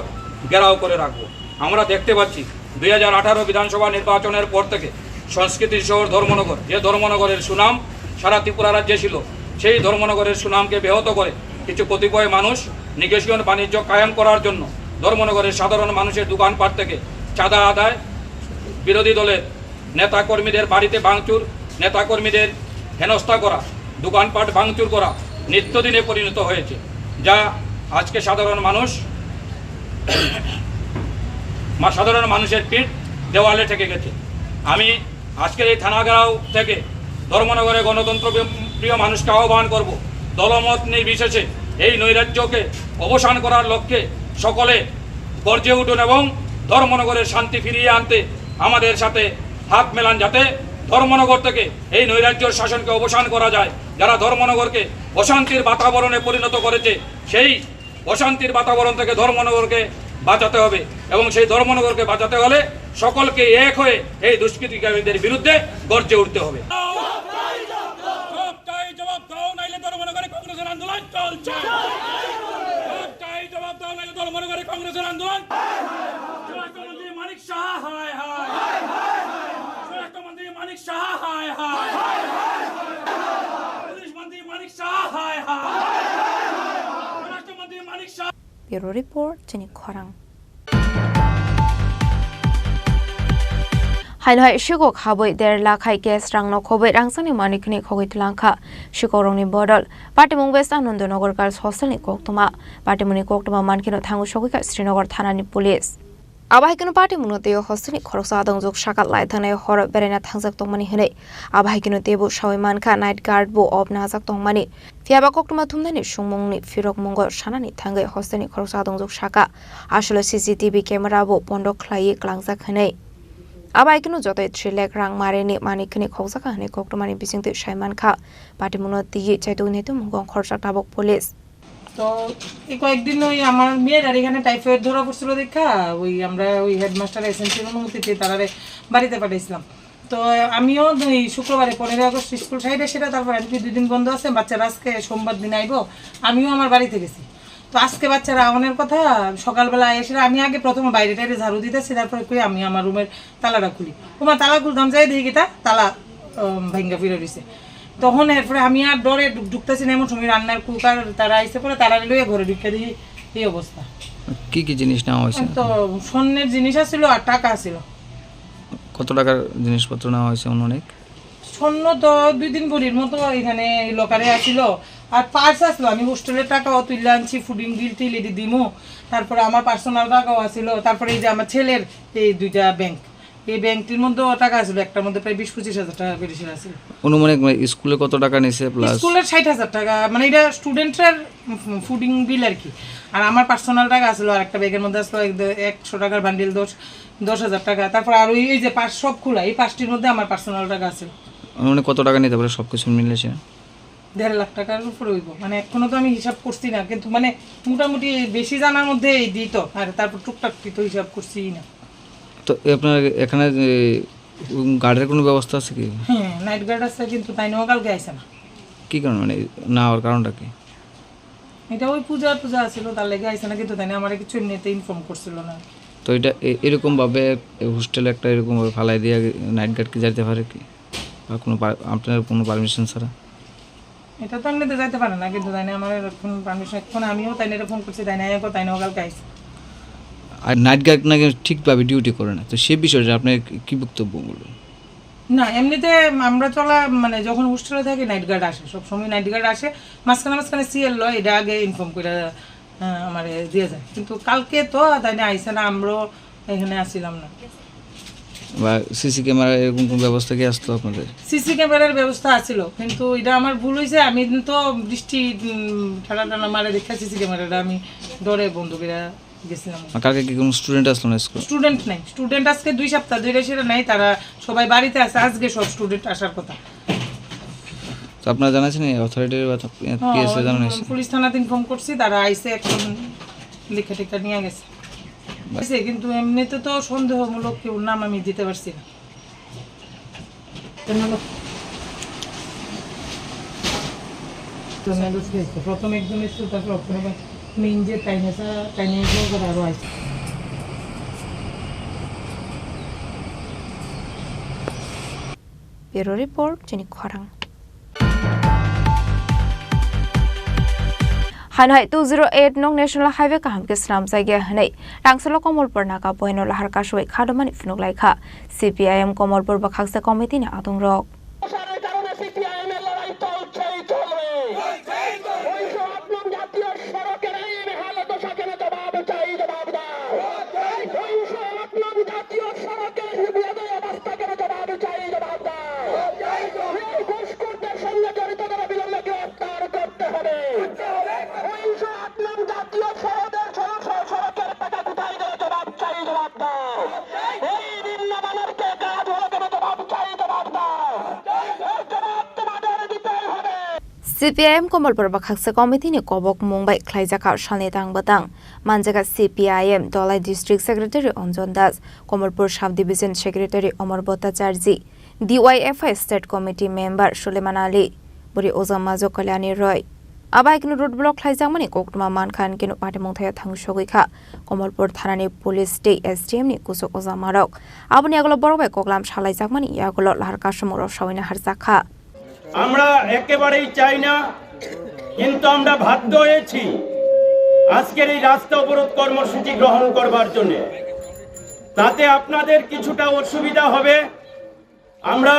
ঘেরাও করে রাখব আমরা দেখতে পাচ্ছি 2018 বিধানসভা নির্বাচনের পর থেকে সংস্কৃতির শহর ধর্মনগর, যে ধর্মনগরের সুনাম সারা ত্রিপুরা রাজ্যে ছিল, সেই ধর্মনগরের সুনামকে ব্যাহত করে কিছু কতিপয় মানুষ নিকেশন বাণিজ্য কায়েম করার জন্য ধর্মনগরের সাধারণ মানুষের দোকানপাট থেকে চাঁদা আদায়, বিরোধী দলের নেতাকর্মীদের বাড়িতে ভাঙচুর, নেতাকর্মীদের হেনস্থা করা, দোকানপাট ভাঙচুর করা নিত্যদিনে পরিণত হয়েছে, যা আজকে সাধারণ মানুষের পিঠ দেওয়ালে ঠেকে গেছে। আমি আজকের এই থানাগাঁও থেকে ধর্মনগরে গণতন্ত্র প্রিয় মানুষকে আহ্বান করব, দলমত নির্বিশেষে এই নৈরাজ্যকে অবসান করার লক্ষ্যে সকলে গর্জে উঠুন এবং ধর্মনগরের শান্তি ফিরিয়ে আনতে আমাদের সাথে হাত মেলান, যাতে ধর্মনগর থেকে এই নৈরাজ্যের শাসনকে অবসান করা যায়। যারা ধর্মনগরকে অশান্তির বাতাবরণে পরিণত করেছে, সেই অশান্তির বাতাবরণ থেকে ধর্মনগরকে বাঁচাতে হবে এবং সেই ধর্মনগরকে বাঁচাতে হলে সকলকে এক হয়ে এই দুষ্কৃতিকারীদের বিরুদ্ধে গর্জে উঠতে হবে। Bureau Report, Chini Khorang. Hainhai Shigok Haboi der Lakai Gas Rang no Kobe Rangsani Manikni Kogit Lanka, Shikorong Bodol, Patimung West Anandonogor Girls Hostel ni Koktuma, Patimuni Koktuma Mankino Tango Shogika Srinagar Thanani Police. Abahikino Patimunu Teo Hostel ni Khoroksadong Zok Shakat Laithane Hor Berena Tangzak Tongmani Hune, Abahikino Tebu Shawimanka Night Guard Bo of Nazak Tongmani, Fiaba Koktuma Tumdani Shumungni Firok Mungo Shanani Tangai Hostel ni Khoroksadong Zok Shaka, Asholo CCTV camera bo Pondo Klai Klangzak Hune. Abahikino Joto Trilek Rang Marini Manikini Koksaka Hane Koktumani Bising to Shaimanka, Patimuno Ti Chaitunetu Mungong Khorsak Tabok Police. তো এই কয়েকদিন ওই আমার মেয়ের আর এখানে typhoid ধরা পড়ছিল দেখা ওই আমরা ওই হেডমাস্টার এসেন্সির অনুমতিতে তারারে বাড়িতে পাঠাইছিলাম। তো আমিও ওই শুক্রবারে 15 আগস্ট স্কুল সাইডে সেটা, তারপর আজকে 2 দিন বন্ধ আছে, বাচ্চারা আজকে সোমবার দিন আইব, আমিও আমার বাড়িতে গেছি। তো আজকে বাচ্চারা আওয়ানোর কথা, সকালবেলা এসে আমি আগে প্রথমে বাইরে টাইরে ঝাড়ু দিতেছি, তারপরে কই আমি আমার রুমের তালাটা খুলি, ওমা তালা খুলতাম যাই দেখি কিটা তালা ভাঙ্গা ফিরে দিছে। তখন এরপরে আমি আর ডরে ঢুকতেছি না, এমন সময় রান্নার কুকার তারা আইসে পরে তারা লইয়া ঘরে ঢুকে দিই, এই অবস্থা। কি কি জিনিস নেওয়া হয়েছে? তো স্বর্ণের জিনিস আছিল আর টাকা আছিল। কত টাকার জিনিসপত্র নেওয়া হয়েছে? অনেক স্বর্ণ তো 2-3 ভরির মতো এখানে লকারে আছিল, আর পার্স আসলো, আমি হোস্টেলের টাকাও তুলে আনছি, ফুডিং বিল টিল এটি দিমু, তারপরে আমার পার্সোনাল টাকাও আছিল, তারপরে এই যে আমার ছেলের এই 2টা ব্যাংক, এই ব্যাংকটির মধ্যে টাকা আছিল, একটার মধ্যে প্রায় 20-25 হাজার টাকা করে ছিল। অনুমানিক স্কুলে কত টাকা নিছে? প্লাস স্কুলের 60,000 টাকা, মানে এটা স্টুডেন্টের ফুডিং বিল আর কি। আর আমার পার্সোনাল টাকা আসলো, আর একটা ব্যাগের মধ্যে আসলো 100 টাকার বান্ডিল 10,000 টাকা, তারপর আর এই যে পাঁচ সব খোলা, এই 5টির মধ্যে আমার পার্সোনাল টাকা আছে। মানে কত টাকা নিতে পারে সবকিছু মিলেছে? 1.5 লাখ টাকার উপরে হইব, মানে এখনো তো আমি হিসাব করছি না, কিন্তু মানে মোটামুটি বেশি জানার মধ্যে এই দিই তো, আর তারপর টুকটাক তো হিসাব করছি না। তো আপনার এখানে গার্ডের কোনো ব্যবস্থা আছে কি? হ্যাঁ, নাইট গার্ড আছে, কিন্তু তাই নাও কালকে আইছে না। কি কারণ, মানে না হওয়ার কারণটা কি? এটা ওই পূজা আছিল, তার লেগে আইছে না, কিন্তু তাই না আমার কিছু এমনিতে ইনফর্ম করছিল না। তো এটা এরকম ভাবে হোস্টেলে একটা এরকম ভাবে ফালাই দিয়ে নাইট গার্ড কি যাইতে পারে কি, বা কোনো আপনার কোনো পারমিশন ছাড়া? এটা তো এমনিতে যাইতে পারে না, কিন্তু তাই না আমার এখন পারমিশন, এখন আমিও তাই না ফোন করছি, তাই না তাই নাও কালকে আইছে। আর নাইট গার্ড নাকি ঠিকভাবে ডিউটি করে না, তো সেই বিষয়টা আপনার কি বক্তব্য বলবেন? না, এমনিতে আমরা চলা মানে যখন হোস্টেলে থাকি নাইট গার্ড আসে, সবসময় নাইট গার্ড আসে, মাঝখানে সিএল লয়, এটা আগে ইনফর্ম করে আমার দিয়ে যায়, কিন্তু কালকে তো তাই না আইসে না, আমরাও এখানে আসছিলাম না। বা সিসি ক্যামেরা এরকম কোনো ব্যবস্থা কি আসতো আপনাদের? সিসি ক্যামেরার ব্যবস্থা আছিল, কিন্তু এটা আমার ভুল হয়েছে, আমি তো বৃষ্টি ঠান্ডা মারে দেখে সিসি ক্যামেরাটা আমি ডরে বন্ধ করে গেছিলাম। কালকে কি কোনো স্টুডেন্ট আসলো না স্কুল? স্টুডেন্ট নাই, স্টুডেন্ট আজকে 2 সপ্তাহ ধরে সেটা নাই, তারা সবাই বাড়িতে আছে, আজকে সব স্টুডেন্ট আসার কথা। তো আপনারা জানাচ্ছেন অথরিটির বা পিএসএ জানাচ্ছেন? পুলিশ থানাতে ইনফর্ম করছি, তারা আইসে এখন লিখে টিখা নিয়ে গেছে, কিন্তু এমনিতে তো সন্দেহমূলক কেউ নাম আমি দিতে পারছি না। প্রথম একজন এসেছিল, তারপর মেইন যে টাইনে আরো আছে। Bureau Report Chini Khorang Hanhai 208 Nong National Highway kaham ke slam jaiga hanai Rangsalo Komolpur naga boino lahar kasoi khadamani funuk laikha CPIM Komolpur bakhaksa committee ne adung rok CPIM Komolpur bakhaksa committee ne kobok mumbai khlaijaka shalne tang batang manjaga CPIM Dolai District Secretary Onjon Das Komolpur Sub Division Secretary Omar Bhattacharji DYFI State Committee Member Suleiman Ali Buri Ozamajo Kalyani Roy Abaiknu road block khlaijak mani koktuma man khan kinu party mongthaya thangshogoi kha Komolpur Thanani Police State SDM ni kusuk Ozamarok abuni agolo borok bai koklam shalaijak mani yagolo lahar kasumoro shawina harjakha আমরা একেবারেই চাই না কিন্তু আমরা বাধ্য হয়েছি আজকের এই রাস্তা অবরোধ কর্মসূচি গ্রহণ করবার জন্য তাতে আপনাদের কিছুটা অসুবিধা হবে আমরা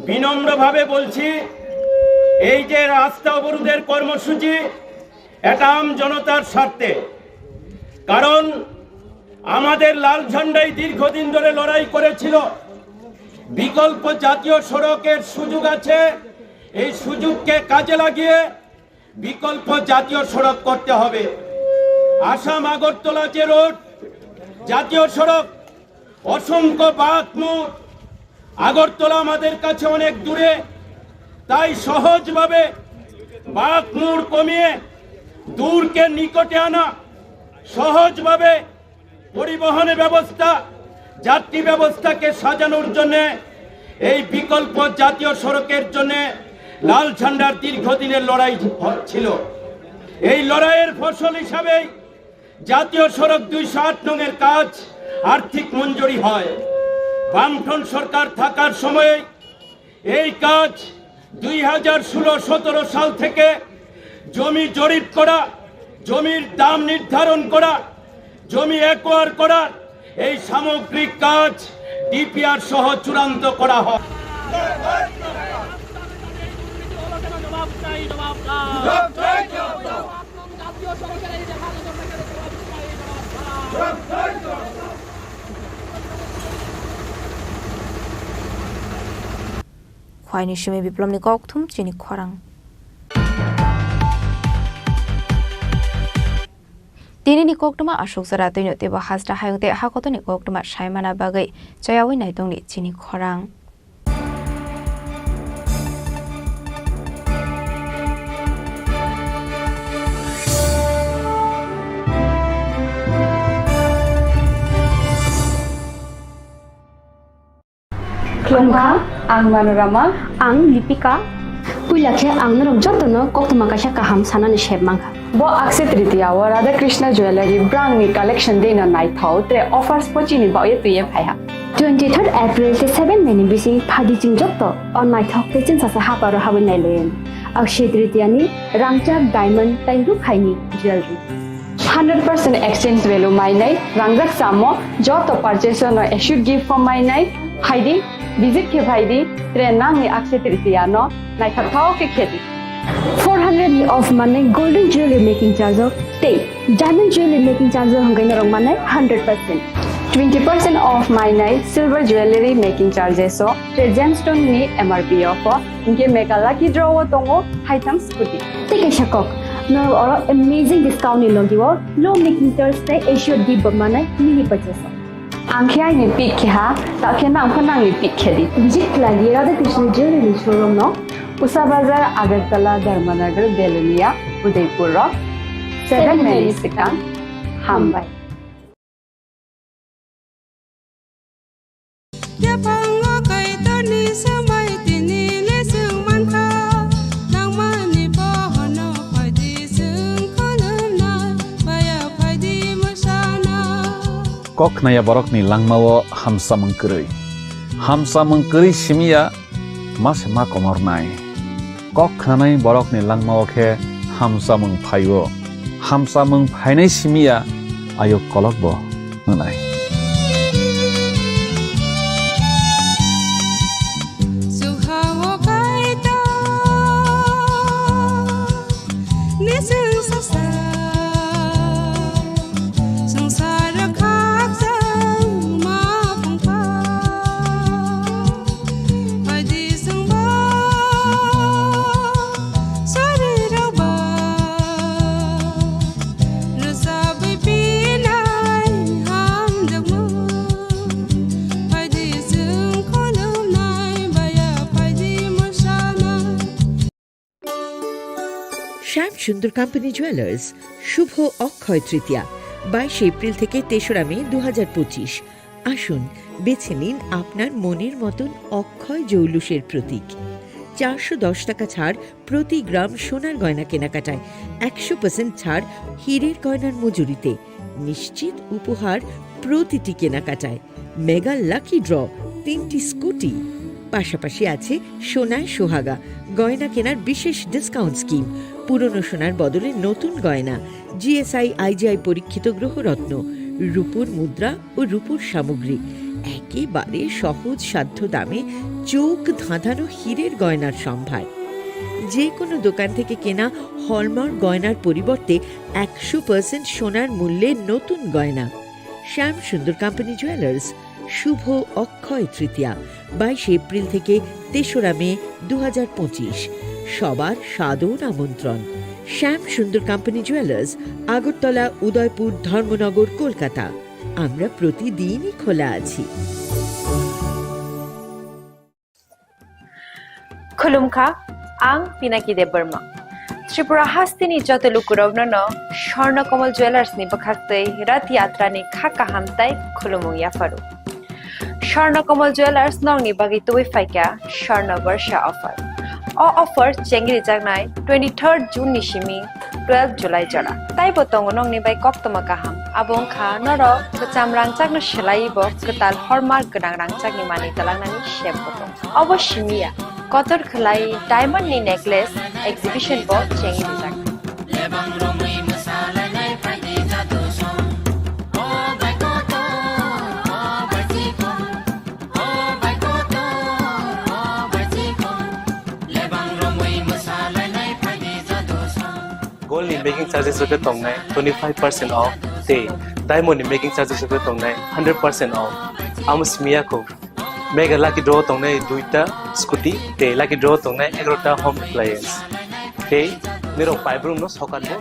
বিনম্রভাবে বলছি এই যে রাস্তা অবরোধের কর্মসূচি এটা আম জনতার স্বার্থে কারণ আমাদের লাল ঝান্ডাই দীর্ঘদিন ধরে লড়াই করেছিল বিকল্প জাতীয় সড়কের সুযোগ আছে এই সুযোগকে কাজে লাগিয়ে বিকল্প জাতীয় সড়ক করতে হবে আসাম আগরতলা যে রোড জাতীয় সড়ক অসংখ্য বাঁক মোড় আগরতলা আমাদের কাছে অনেক দূরে তাই সহজভাবে বাঁক মোড় কমিয়ে দূরকে নিকটে আনা সহজভাবে পরিবহন ব্যবস্থা যাত্রী ব্যবস্থাকে সাজানোর জন্য এই বিকল্প জাতীয় সড়কের জন্য লাল ঝান্ডার দীর্ঘদিনের লড়াই ছিল এই লড়াইয়ের ফসল হিসাবে জাতীয় সড়ক 208 নং-এর কাজ আর্থিক মঞ্জুরি হয় বামফ্রন্ট সরকার থাকার সময়ে এই কাজ 2016-17 সাল থেকে জমি জরিপ করা জমির দাম নির্ধারণ করা জমি অ্যাকোয়ার করা এই সামগ্রিক কাজ ডিপিআর সহ চূড়ান্ত করা হয় Khwaini Shimi Biplomni Kokthum Chini Khorang Tini ni koktuma ashok sara tino teba hasda hayungte hakoto ni koktuma shaimana bagai chayawi naitong ni Chini Khorang Klongka, ang Manorama, ang Lipika. Puilakhe ang narong jotono koktuma kasha kaham sanani shebmangka. Bo Akshaya Tritiya wa Radha Krishna Jewelry brand ni collection dei na nai thau tre offers pochini ba ye tuye phaiha 23rd April te 7 meni bisi phadi jing jotto on nai thok te chin sa haparo hawen nai len. Akshaya Tritiya ni rangchak diamond tai ru khaini jewelry 100% exchange value mai nai rangjak samo joto purchase no should give for mai nai haidi visit ke bhaidi tre nang ni Akshaya Tritiya no nai thau ke khedi 400 of money golden jewelry making charge of te diamond jewelry making charge hangai narong manai 100% 20% off my night silver jewelry making charges so the gemstone ni MRP of inke make a lucky draw tongo item scooty take a shakok no or amazing discount ni logiwo low making charge te issue di manai mini purchase angkhya ni pick ha ta khena angkhana ni pick khedi visit lagi Radha Krishna jewelry showroom no Usa Bazar Agartala Dharmanagar Delania Udaipur 7 Mexican Hambai Koknaya borok ni langmawo hamsa mengkeri. Hamsa mengkeri simia Mas ma komor nai. Kok khanai borok ni langmao khe hamsa mung phaibo. Hamsa mung phainai simia ayo kolok bo nai. Shyam Sundar company jewellers Shubho Akshaya Tritiya 22 April থেকে 3রা মে 2025। আসুন বেছে নিন আপনার মনের মতন অক্ষয় জৌলুসের প্রতীক। 410 টাকা ছাড় প্রতি গ্রাম সোনার গয়না কেনাকাটায়, 100% ছাড় হীরের গয়নার মজুরিতে, নিশ্চিত উপহার প্রতিটি কেনাকাটায়, মেগা লাকি ড্র 3টি স্কুটি, পাশাপাশি আছে সোনায় সোহাগা গয়না কেনার বিশেষ ডিসকাউন্ট স্কিম, পুরনো সোনার বদলে নতুন গয়না, জিএসআই আইজিআই পরীক্ষিত গ্রহরত্ন, রূপোর মুদ্রা ও রূপোর সামগ্রী, একেবারে সহজ সাধ্য দামে চোখ ধাঁধানো হীরের গয়নার সম্ভার। যে কোনো দোকান থেকে কেনা হলমার্ক গয়নার পরিবর্তে 100% সোনার মূল্যে নতুন গয়না। শ্যাম সুন্দর কোম্পানি জুয়েলার্স শুভ অক্ষয় তৃতীয়া 22 এপ্রিল থেকে 3রা মে 2025। সবার সাদর আমন্ত্রণ। শ্যাম সুন্দর কোম্পানি জুয়েলার্স, আগরতলা, উদয়পুর, ধর্মনগর, কলকাতা। আমরা প্রতিদিনই খোলা আছি। खुलुमखा आं पिनाकी देब बर्मा त्रिपुरा हास्तिनि जतलुकुरवनो स्वर्णकमल ज्वेलर्स नि बखाक्तै रथ यात्रा नि खाका हामताय खुलुमु याफारु स्वर्णकमल ज्वेलर्स नंगनि बागै तुबै फाइका स्वर्ण वर्ष ऑफर ऑफर चेंगरि जागनाय 23 जून नि सिमी 12 जुलाई जरा ताइ बतंग नंगनि बाय कक्तमा काहाम आबों खा नर कचाम रांचागनो सेलाइबो कताल हरमार्क गोनां रांचागनि मानि तलांनानि शेम बतंग अवश्य मिया कतर खलाई डायमंड नि नेकलेस एग्जिबिशन बो चेंगि जाग Gold in making charges of the tongue 25% off. Day diamond in making charges of the tongue 100% off. Amos Miyako mega lucky draw tongue duita scooty. Day lucky draw tongue 11 home appliance. Day nero pipe room no socket bo.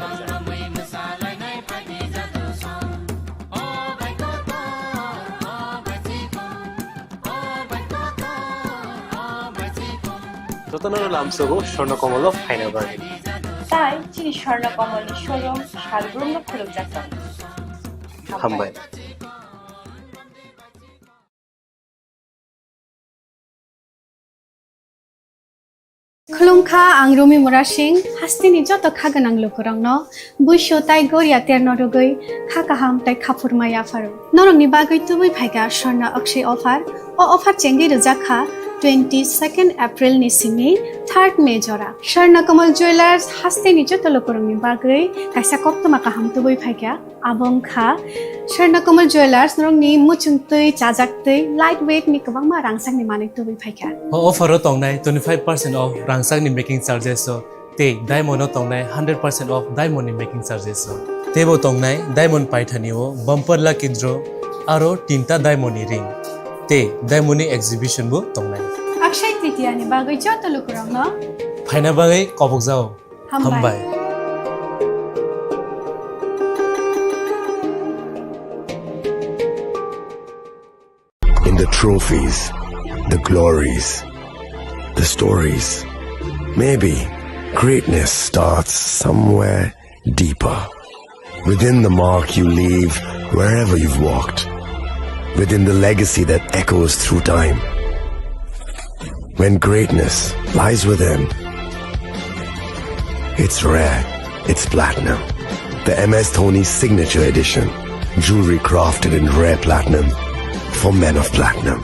Totanaro lamsogo Shornakomolo final bargain. তাই চিনি Swarnakamal showroom শালগ্রাম খুলুক যাচ্ছেন হামবাই खुलुमखा आं रमि मुरासिं हास्तिनि जत खागोनां लोकरंनो बुइसो ताइ गरिया तेरनरगै खाकाहाम ताइ खाफुरमाया pharaoh नरंनि बागै तुबै फाइगा स्वर्ण Akshay offer offer चेंगि रजाखा 22 April नि सिमी 3 मे जरा स्वर्णकमल ज्वेलर्स हास्तिनि जत लोकरंनि बागै काइसा कप्तमा काहाम तुबै फाइगा आबंखा स्वर्णकमल ज्वेलर्स नरंनि मुचुंतै चाजाक्तै लाइट वेट नि गोबां मा रांसांनि माने तुबै फाइगा ऑफर तंनाय 25% ऑफ रांसांनि मेकिंग चार्जेस ते डायमंड तंनाय 100% ऑफ डायमंड नि मेकिंग चार्जेस तेबो तंनाय डायमंड पाइथानिओ बम्पर लाकी ड्र आरो 3टा डायमंड नि रिंग ते डायमंड नि एग्जिबिशन बो तंनाय अक्षय तृतीया नि बागै जत लोकरंनो फाइना बागै कबक जाओ हामबाय In the trophies, the glories, the stories. Maybe greatness starts somewhere deeper. Within the mark you leave wherever you've walked. Within the legacy that echoes through time. When greatness lies within, it's rare, it's platinum. The MS Dhoni Signature Edition. Jewelry crafted in rare platinum for men of platinum.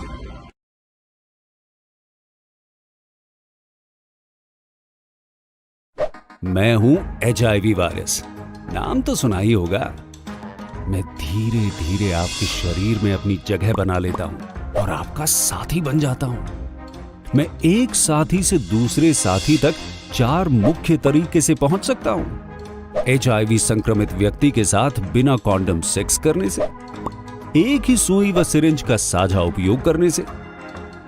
मैं हूं HIV virus. नाम तो सुना ही होगा। मैं धीरे धीरे आपके शरीर में अपनी जगह बना लेता हूं और आपका साथी बन जाता हूं। मैं एक साथी से दूसरे साथी तक 4 मुख्य तरीके से पहुंच सकता हूं। HIV संक्रमित व्यक्ति के साथ बिना कॉन्डम सेक्स करने से, एक ही सुई व सिरिंज का साझा उपयोग करने से,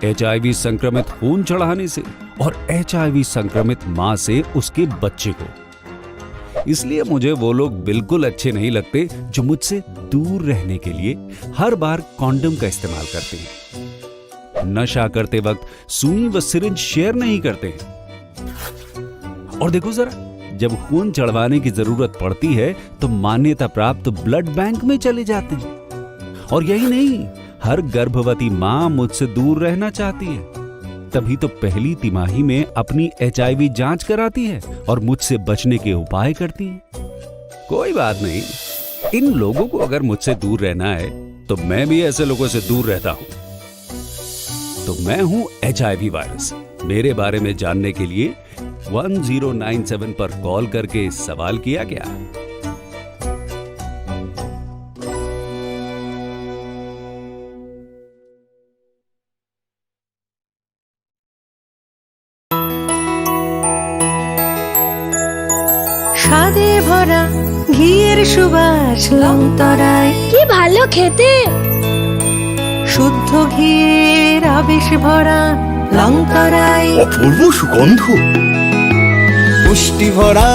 HIV संक्रमित खून चढ़ाने से और HIV संक्रमित मां से उसके बच्चे को। इसलिए मुझे वो लोग बिल्कुल अच्छे नहीं लगते जो मुझसे दूर रहने के लिए हर बार कॉन्डम का इस्तेमाल करते हैं, नशा करते वक्त सुई व सिरिंज शेयर नहीं करते हैं। और देखो जरा, जब खून चढ़वाने की जरूरत पड़ती है तो मान्यता प्राप्त ब्लड बैंक में चले जाते हैं। और यही नहीं, हर गर्भवती मां मुझसे दूर रहना चाहती है, तभी तो पहली तिमाही में अपनी HIV जांच कराती है और मुझसे बचने के उपाय करती है। कोई बात नहीं, इन लोगों को अगर मुझसे दूर रहना है तो मैं भी ऐसे लोगों से दूर रहता हूं। तो मैं हूं HIV वायरस। मेरे बारे में जानने के लिए 1097 पर कॉल करके सवाल किया गया। স্বাদে ভরা ঘিয়ের সুবাস লংতরায়, কি ভালো খেতে। শুদ্ধ ঘিয়ের আবেশ ভরা লংতরায়, অপূর্ব সুগন্ধ, পুষ্টি ভরা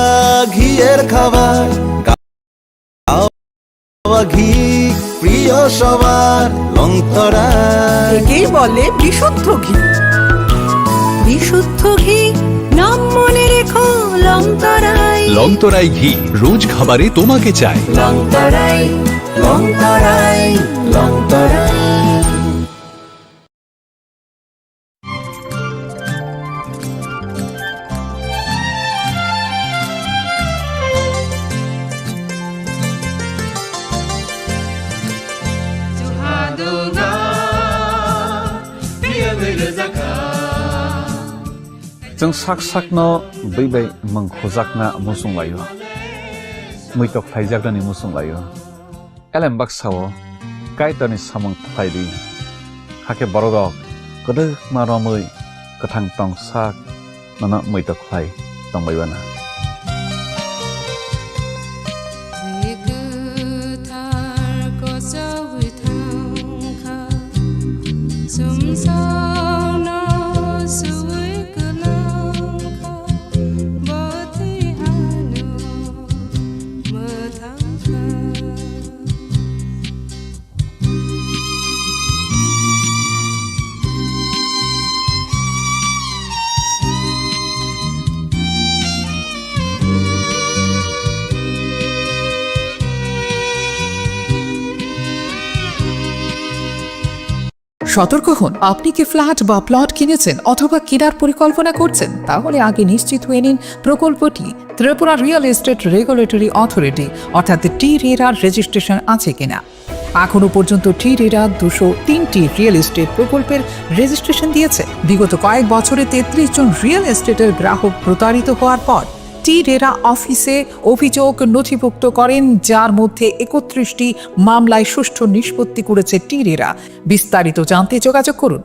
ঘিয়ের খাবার, গাওয়া ঘি প্রিয় সবার লংতরায়। একেই বলে বিশুদ্ধ ঘি। বিশুদ্ধ ঘি নাম মনে রেখো লংতরায়। লংতরাই ঘি রোজ খাবারে তোমাকে চাই। লংতরায়, লংতরায়, লংতরায়। जों साक साकनो बैबाय मंखजाकना मुसुं लायो, मैतक फाइजाकनि मुसुं लायो, एलेम बाक्साओ कायतनि सामं फाइदि, हाके बरगक गदो मारमै गोथां टं साक नना मैतक फाइ तंबायबाना। সতর্ক হন, আপনি কি ফ্ল্যাট বা প্লট কিনেছেন অথবা কেনার পরিকল্পনা করছেন, তাহলে আগে নিশ্চিত হয়ে নিন প্রকল্পটি Tripura real estate regulatory authority অর্থাৎ টি-রেরার রেজিস্ট্রেশন আছে কিনা। এখনো পর্যন্ত টি-রেরা 203টি রিয়েল এস্টেট প্রকল্পের রেজিস্ট্রেশন দিয়েছে। বিগত কয়েক বছরে 33 জন রিয়েল এস্টেটের গ্রাহক প্রতারিত হওয়ার পর টি-রেরা অফিসে অভিযোগ নথিভুক্ত করেন, যার মধ্যে 31টি মামলায় সুষ্ঠু নিষ্পত্তি করেছে টি-রেরা। বিস্তারিত জানতে যোগাযোগ করুন।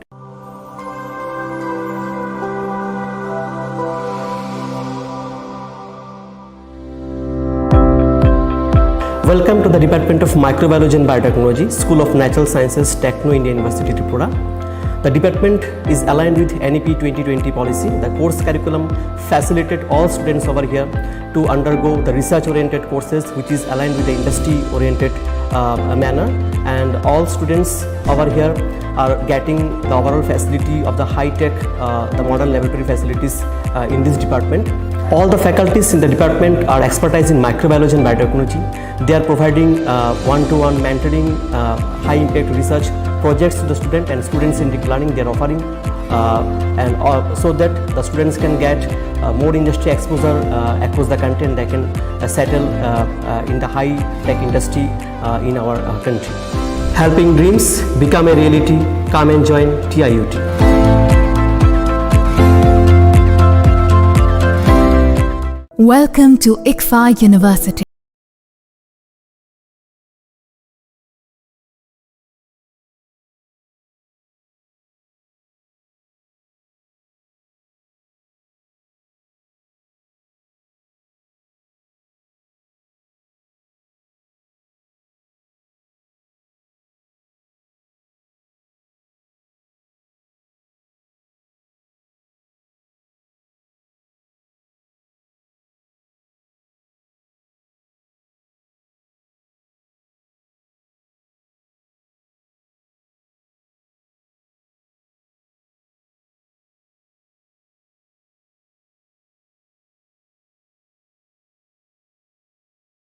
Welcome to the Department of Microbiology and Biotechnology, School of Natural Sciences, Techno India University, Tripura. The department is aligned with NEP 2020 policy. The course curriculum facilitated all students over here to undergo the research-oriented courses, which is aligned with the industry-oriented manner. And all students over here are getting the overall facility of the high-tech, the modern laboratory facilities in this department. All the faculties in the department are expertise in microbiology and biotechnology. They are providing one-to-one mentoring, high-impact research projects to the student, and students in deep learning they are offering, so that the students can get more industry exposure across the country, and they can settle in the high-tech industry in our country. Helping dreams become a reality. Come and join TIUT. Welcome to ICFA University.